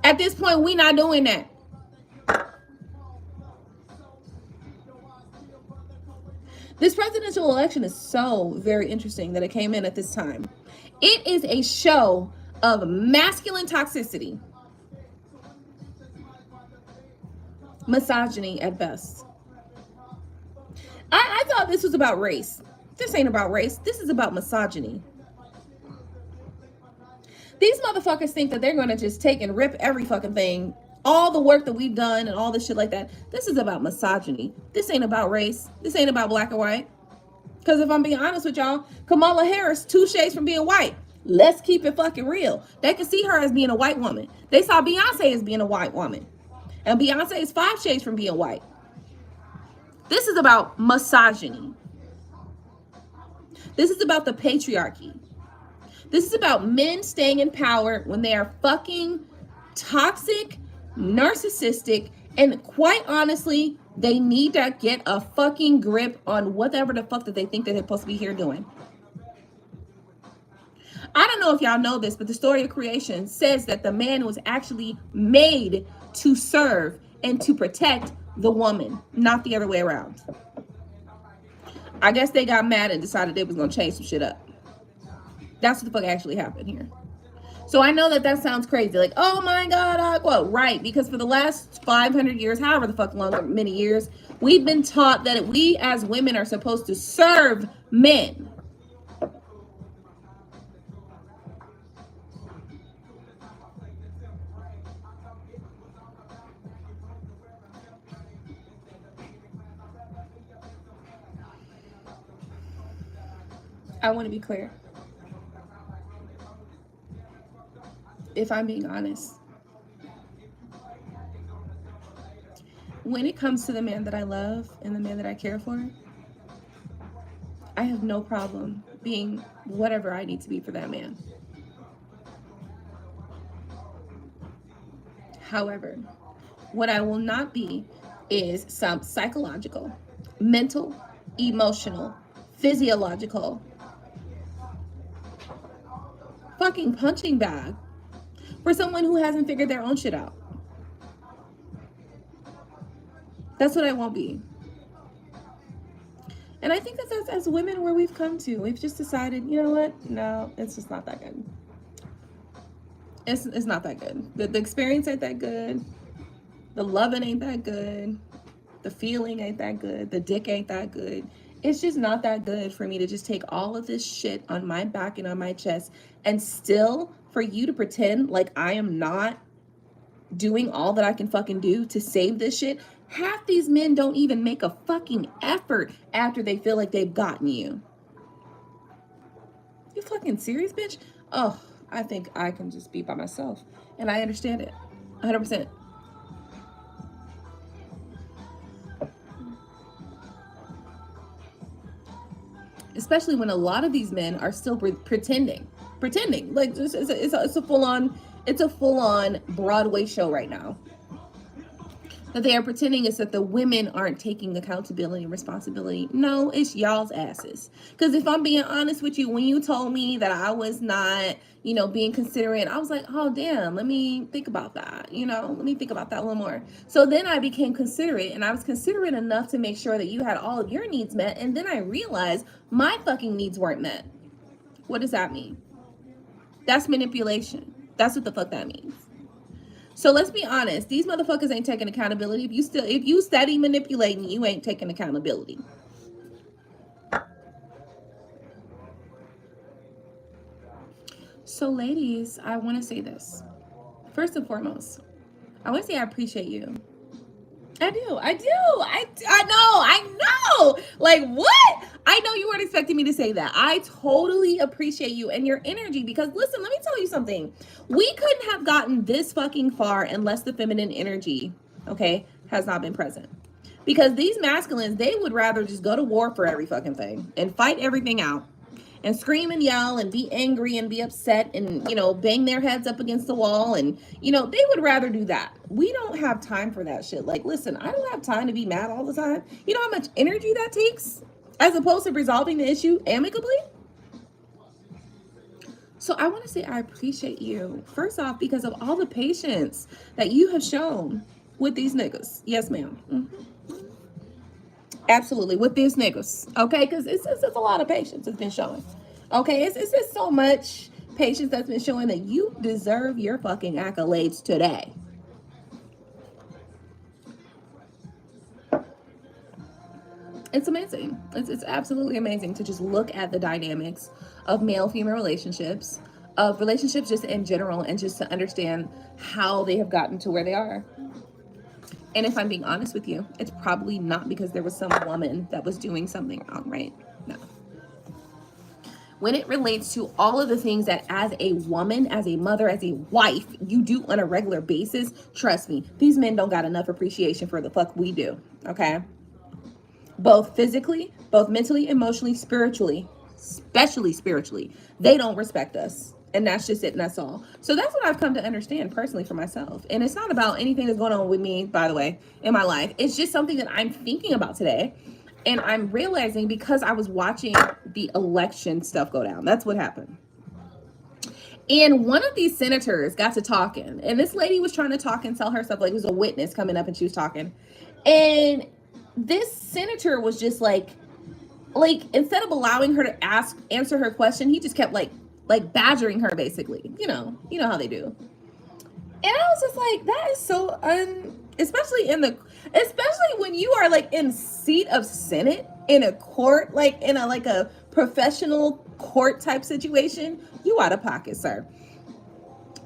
At this point, we not doing that. This presidential election is so very interesting that it came in at this time. It is a show of masculine toxicity, misogyny at best. I thought this was about race. This ain't about race. This is about misogyny. These motherfuckers think that they're going to just take and rip every fucking thing, all the work that we've done and all this shit like that. This is about misogyny. This ain't about race. This ain't about black and white. Because if I'm being honest with y'all, Kamala Harris, 2 shades from being white. Let's keep it fucking real. They can see her as being a white woman. They saw Beyonce as being a white woman. And Beyonce is 5 shades from being white. This is about misogyny. This is about the patriarchy. This is about men staying in power when they are fucking toxic, narcissistic, and quite honestly, they need to get a fucking grip on whatever the fuck that they think that they're supposed to be here doing. I don't know if y'all know this, but the story of creation says that the man was actually made to serve and to protect the woman, not the other way around. I guess they got mad and decided they was going to change some shit up. That's what the fuck actually happened here. So I know that sounds crazy. Like, oh my God, Aqua. Right, because for the last 500 years, however the fuck long, many years, we've been taught that we as women are supposed to serve men. I want to be clear. If I'm being honest, when it comes to the man that I love and the man that I care for, I have no problem being whatever I need to be for that man. However, what I will not be is some psychological, mental, emotional, physiological fucking punching bag for someone who hasn't figured their own shit out. That's what I won't be. And I think that's as women where we've come to. We've just decided, you know what? No, it's just not that good. It's not that good. The experience ain't that good. The loving ain't that good. The feeling ain't that good. The dick ain't that good. It's just not that good for me to just take all of this shit on my back and on my chest and still for you to pretend like I am not doing all that I can fucking do to save this shit. Half these men don't even make a fucking effort after they feel like they've gotten you. You fucking serious, bitch? Oh, I think I can just be by myself. And I understand it. 100%. Especially when a lot of these men are still pretending. Like it's a full-on Broadway show right now. That they are pretending is that the women aren't taking accountability and responsibility. No, it's y'all's asses. Because if I'm being honest with you, when you told me that I was not, being considerate, I was like, oh, damn, let me think about that. Let me think about that a little more. So then I became considerate, and I was considerate enough to make sure that you had all of your needs met. And then I realized my fucking needs weren't met. What does that mean? That's manipulation. That's what the fuck that means. So let's be honest, these motherfuckers ain't taking accountability. If you steady manipulating, you ain't taking accountability. So ladies, I want to say this. First and foremost, I want to say I appreciate you. I do. I know. Like, what? I know you weren't expecting me to say that. I totally appreciate you and your energy because, listen, let me tell you something. We couldn't have gotten this fucking far unless the feminine energy, okay, has not been present. Because these masculines, they would rather just go to war for every fucking thing and fight everything out and scream and yell and be angry and be upset and, bang their heads up against the wall. And, they would rather do that. We don't have time for that shit. Like, listen, I don't have time to be mad all the time. You know how much energy that takes as opposed to resolving the issue amicably? So I want to say I appreciate you, first off, because of all the patience that you have shown with these niggas. Yes, ma'am. Mm-hmm. Absolutely, with these niggas, okay? Because it's a lot of patience that's been shown, okay? It's just so much patience that's been showing that you deserve your fucking accolades today. It's amazing. It's absolutely amazing to just look at the dynamics of male-female relationships, of relationships just in general, and just to understand how they have gotten to where they are. And if I'm being honest with you, it's probably not because there was some woman that was doing something wrong, right? No. When it relates to all of the things that as a woman, as a mother, as a wife, you do on a regular basis, trust me, these men don't got enough appreciation for the fuck we do, okay? Both physically, both mentally, emotionally, spiritually, especially spiritually, they don't respect us. And that's just it, and that's all. So that's what I've come to understand personally for myself. And it's not about anything that's going on with me, by the way, in my life. It's just something that I'm thinking about today. And I'm realizing because I was watching the election stuff go down. That's what happened. And one of these senators got to talking. And this lady was trying to talk and tell her stuff. Like, it was a witness coming up and she was talking. And this senator was just like instead of allowing her to answer her question, he just kept like badgering her, basically. You know how they do. And I was just like, that is so especially when you are like in seat of Senate in a court, like in a professional court type situation, you out of pocket, sir.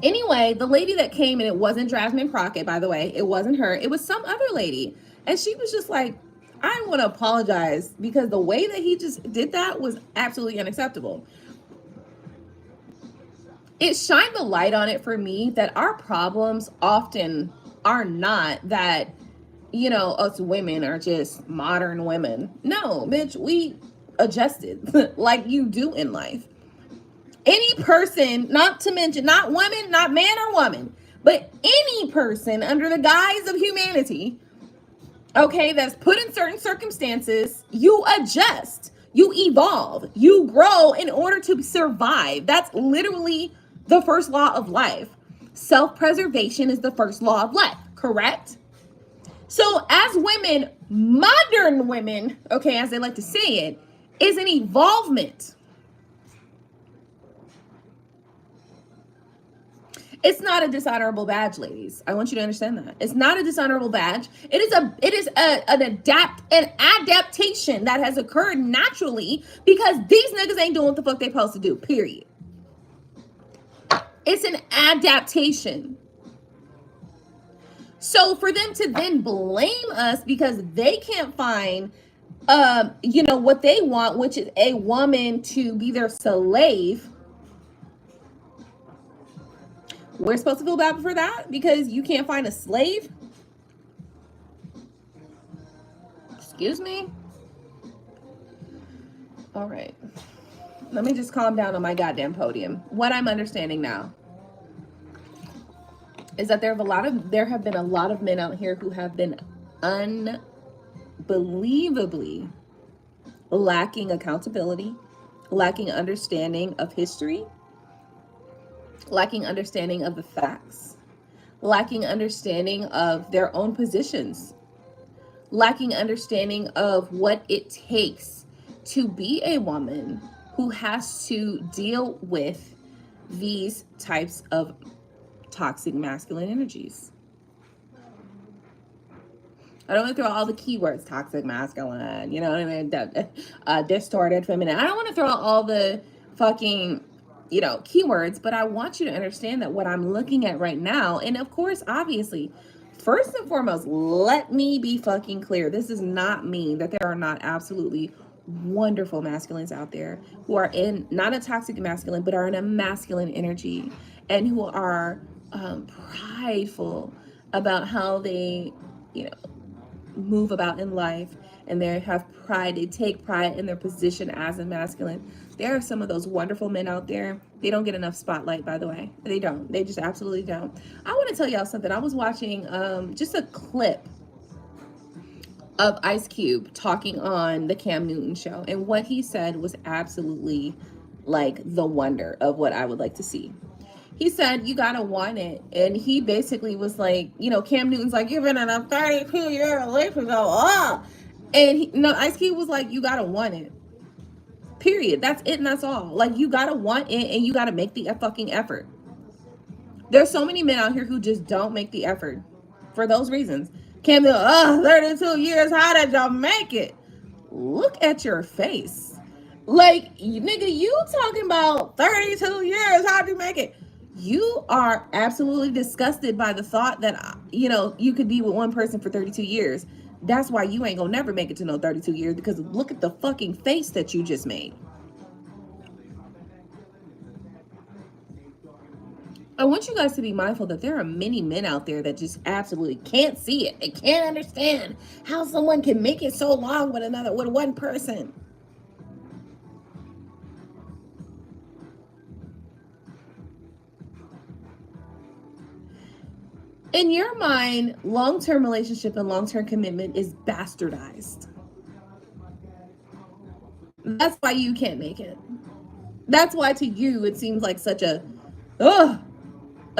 Anyway, the lady that came, and it wasn't Jasmine Crockett, by the way, it wasn't her, it was some other lady. And she was just like, I want to apologize because the way that he just did that was absolutely unacceptable. It shined the light on it for me that our problems often are not that you know, us women are just modern women. No, bitch, we adjusted like you do in life. Any person, not to mention, not women, not man or woman, but any person under the guise of humanity, okay, that's put in certain circumstances, you adjust, you evolve, you grow in order to survive. That's literally the first law of life. Self-preservation is the first law of life, correct? So as women, modern women, okay, as they like to say it, is an evolvement. It's not a dishonorable badge, ladies. I want you to understand that. It's not a dishonorable badge. It is an adaptation that has occurred naturally because these niggas ain't doing what the fuck they supposed to do, period. It's an adaptation. So for them to then blame us because they can't find you know, what they want, which is a woman to be their slave. We're supposed to feel bad for that because you can't find a slave? Excuse me? All right. Let me just calm down on my goddamn podium. What I'm understanding now is that there have been a lot of men out here who have been unbelievably lacking accountability, lacking understanding of history, lacking understanding of the facts, lacking understanding of their own positions, lacking understanding of what it takes to be a woman who has to deal with these types of toxic masculine energies. I don't want to throw all the keywords, toxic masculine, you know what I mean? Distorted feminine. I don't want to throw out all the fucking, you know, keywords, but I want you to understand that what I'm looking at right now, and of course, obviously, first and foremost, let me be fucking clear. This does not mean that there are not absolutely wonderful masculines out there who are in not a toxic masculine, but are in a masculine energy and who are prideful about how they, you know, move about in life, and they have pride. They take pride in their position as a masculine. There are some of those wonderful men out there. They don't get enough spotlight, by the way. They don't. They just absolutely don't. I want to tell y'all something. I was watching just a clip of Ice Cube talking on the Cam Newton show, and what he said was absolutely like the wonder of what I would like to see. He said, you gotta want it. And he basically was like, you know, Cam Newton's like, you've been in a 32-year relationship. Oh. And Ice Cube was like, you gotta want it. Period. That's it and that's all. Like, you gotta want it and you gotta make the fucking effort. There's so many men out here who just don't make the effort for those reasons. Cam Newton, 32 years, how did y'all make it? Look at your face. Like, nigga, you talking about 32 years, how'd you make it? You are absolutely disgusted by the thought that, you know, you could be with one person for 32 years. That's why you ain't gonna never make it to no 32 years, because look at the fucking face that you just made. I want you guys to be mindful that there are many men out there that just absolutely can't see it. They can't understand how someone can make it so long with one person. In your mind, long-term relationship and long-term commitment is bastardized. That's why you can't make it. That's why to you it seems like such a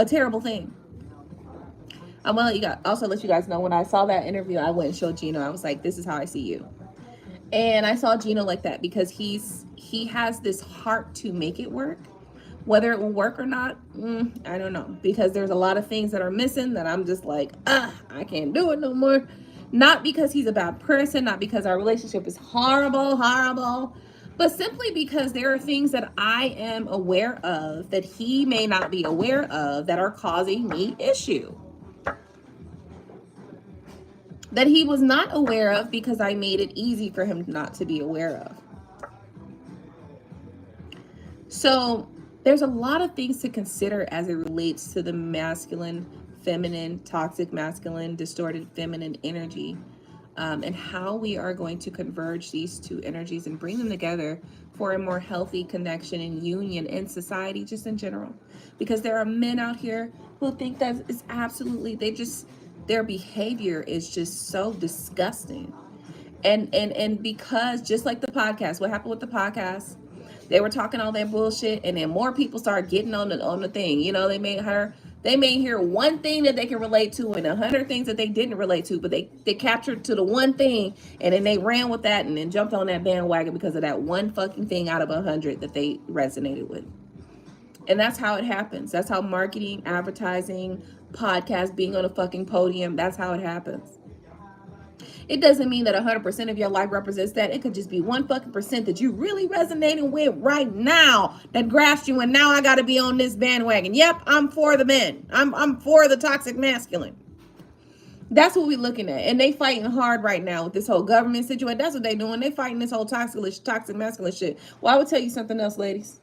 terrible thing. I'm gonna also let you guys know, when I saw that interview, I went and showed Gino. I was like, this is how I see you. And I saw Gino like that because he has this heart to make it work. Whether it will work or not, I don't know. Because there's a lot of things that are missing that I'm just like, I can't do it no more. Not because he's a bad person, not because our relationship is horrible, but simply because there are things that I am aware of that he may not be aware of that are causing me issue. That he was not aware of because I made it easy for him not to be aware of. So there's a lot of things to consider as it relates to the masculine feminine, toxic masculine, distorted feminine energy, and how we are going to converge these two energies and bring them together for a more healthy connection and union in society, just in general. Because there are men out here who think that it's absolutely, their behavior is just so disgusting. And because, just like the podcast, what happened with the podcast, they were talking all that bullshit, and then more people started getting on the thing. You know, they may hear one thing that they can relate to and 100 things that they didn't relate to, but they captured to the one thing, and then they ran with that and then jumped on that bandwagon because of that one fucking thing out of 100 that they resonated with. And that's how it happens. That's how marketing, advertising, podcast, being on a fucking podium, that's how it happens. It doesn't mean that 100% of your life represents that. It could just be one fucking percent that you really resonating with right now that grasps you, and now I got to be on this bandwagon. Yep, I'm for the men. I'm for the toxic masculine. That's what we're looking at. And they fighting hard right now with this whole government situation. That's what they doing. They fighting this whole toxic masculine shit. Well, I would tell you something else, ladies.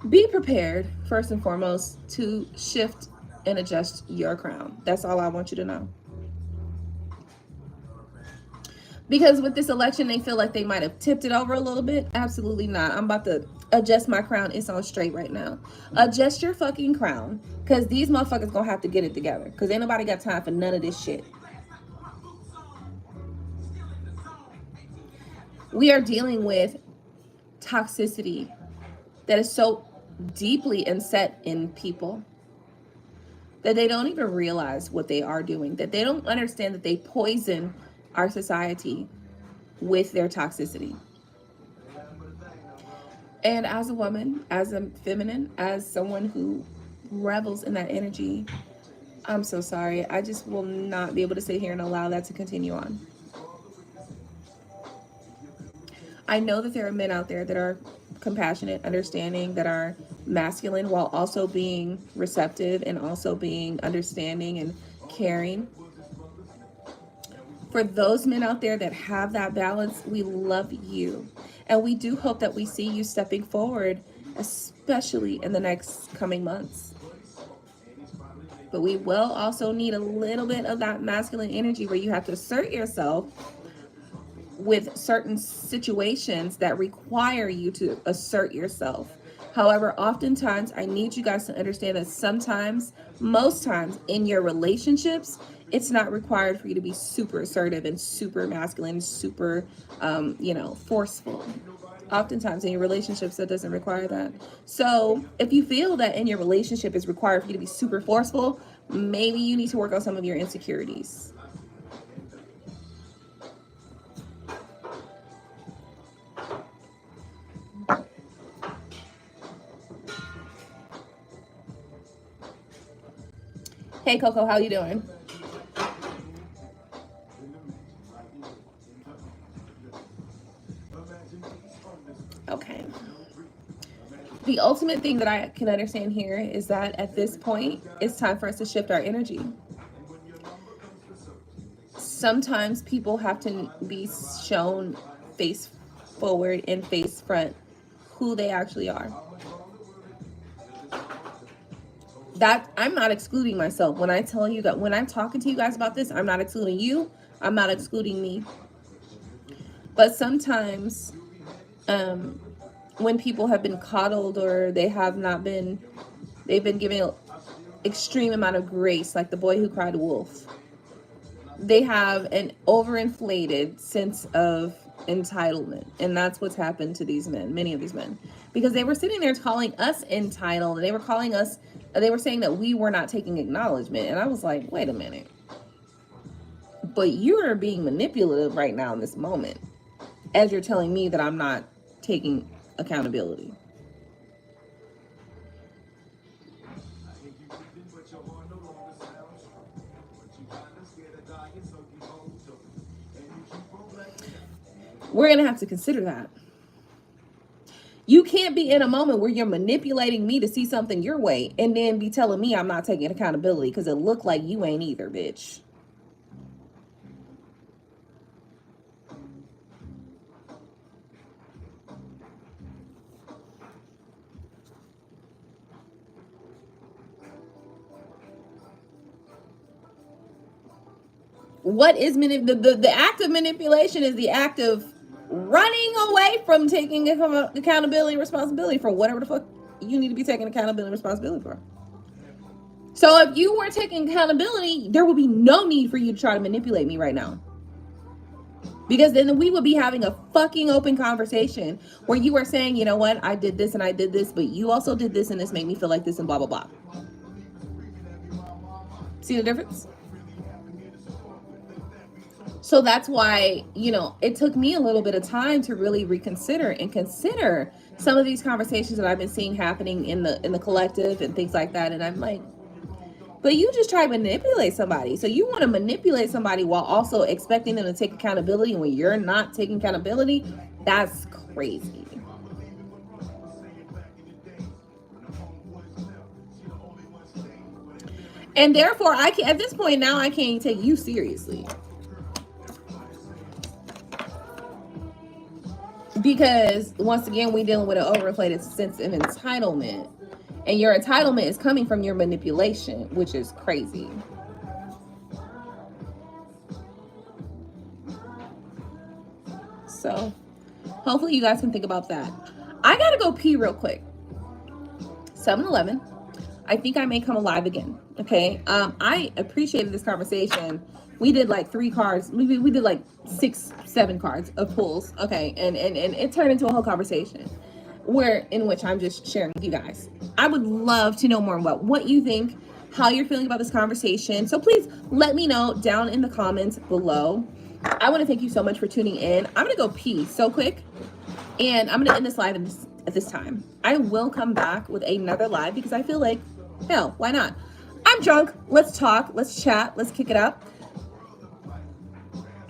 Be prepared, first and foremost, to shift and adjust your crown. That's all I want you to know. Because with this election, they feel like they might have tipped it over a little bit. Absolutely not. I'm about to adjust my crown. It's on straight right now. Adjust your fucking crown, because these motherfuckers gonna have to get it together, because ain't nobody got time for none of this shit. We are dealing with toxicity that is so deeply inset in people that they don't even realize what they are doing, that they don't understand that they poison our society with their toxicity. And as a woman, as a feminine, as someone who revels in that energy, I'm so sorry. I just will not be able to sit here and allow that to continue on. I know that there are men out there that are compassionate, understanding, that are masculine while also being receptive and also being understanding and caring. For those men out there that have that balance, we love you. And we do hope that we see you stepping forward, especially in the next coming months. But we will also need a little bit of that masculine energy where you have to assert yourself with certain situations that require you to assert yourself. However, oftentimes I need you guys to understand that sometimes, most times in your relationships, it's not required for you to be super assertive and super masculine, super, forceful. Oftentimes in your relationships, that doesn't require that. So if you feel that in your relationship it's required for you to be super forceful, maybe you need to work on some of your insecurities. Hey Coco, how you doing? Okay. The ultimate thing that I can understand here is that at this point, it's time for us to shift our energy. Sometimes people have to be shown face forward and face front who they actually are. That I'm not excluding myself. When I tell you that, when I'm talking to you guys about this, I'm not excluding you. I'm not excluding me. But sometimes, when people have been coddled or they've been given an extreme amount of grace, like the boy who cried wolf, they have an overinflated sense of entitlement. And that's what's happened to these men, many of these men, because they were sitting there calling us entitled, and they were saying that we were not taking acknowledgement. And I was like, wait a minute, but you are being manipulative right now in this moment as you're telling me that I'm not taking accountability. We're going to have to consider that. You can't be in a moment where you're manipulating me to see something your way and then be telling me I'm not taking accountability, because it looked like you ain't either, bitch. what is the act of manipulation is the act of running away from taking accountability and responsibility for whatever the fuck you need to be taking accountability and responsibility for. So if you were taking accountability, there would be no need for you to try to manipulate me right now. Because then we would be having a fucking open conversation where you are saying, you know what, I did this and I did this, but you also did this and this made me feel like this and blah, blah, blah. See the difference? So that's why, you know, it took me a little bit of time to really reconsider and consider some of these conversations that I've been seeing happening in the collective and things like that. And I'm like, but you just try to manipulate somebody. So you want to manipulate somebody while also expecting them to take accountability when you're not taking accountability? That's crazy. And therefore, I can't, at this point now, I can't take you seriously. Because once again, we're dealing with an overinflated sense of entitlement. And your entitlement is coming from your manipulation, which is crazy. So hopefully you guys can think about that. I gotta go pee real quick. 7-Eleven. I think I may come alive again. Okay. I appreciated this conversation. We did like 3 cards. We did like 6, 7 cards of pulls. Okay. And it turned into a whole conversation in which I'm just sharing with you guys. I would love to know more about what you think, how you're feeling about this conversation. So please let me know down in the comments below. I want to thank you so much for tuning in. I'm going to go pee so quick and I'm going to end this live at this time. I will come back with another live because I feel like, hell, why not? I'm drunk. Let's talk. Let's chat. Let's kick it up.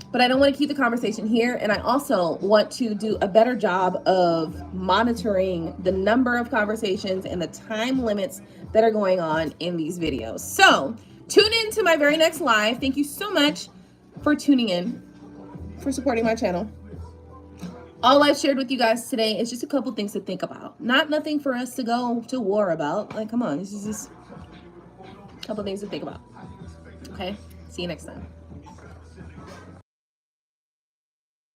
But I don't want to keep the conversation here. And I also want to do a better job of monitoring the number of conversations and the time limits that are going on in these videos. So tune in to my very next live. Thank you so much for tuning in, for supporting my channel. All I've shared with you guys today is just a couple things to think about. Nothing for us to go to war about. Like, come on, this is just a couple things to think about. Okay, see you next time.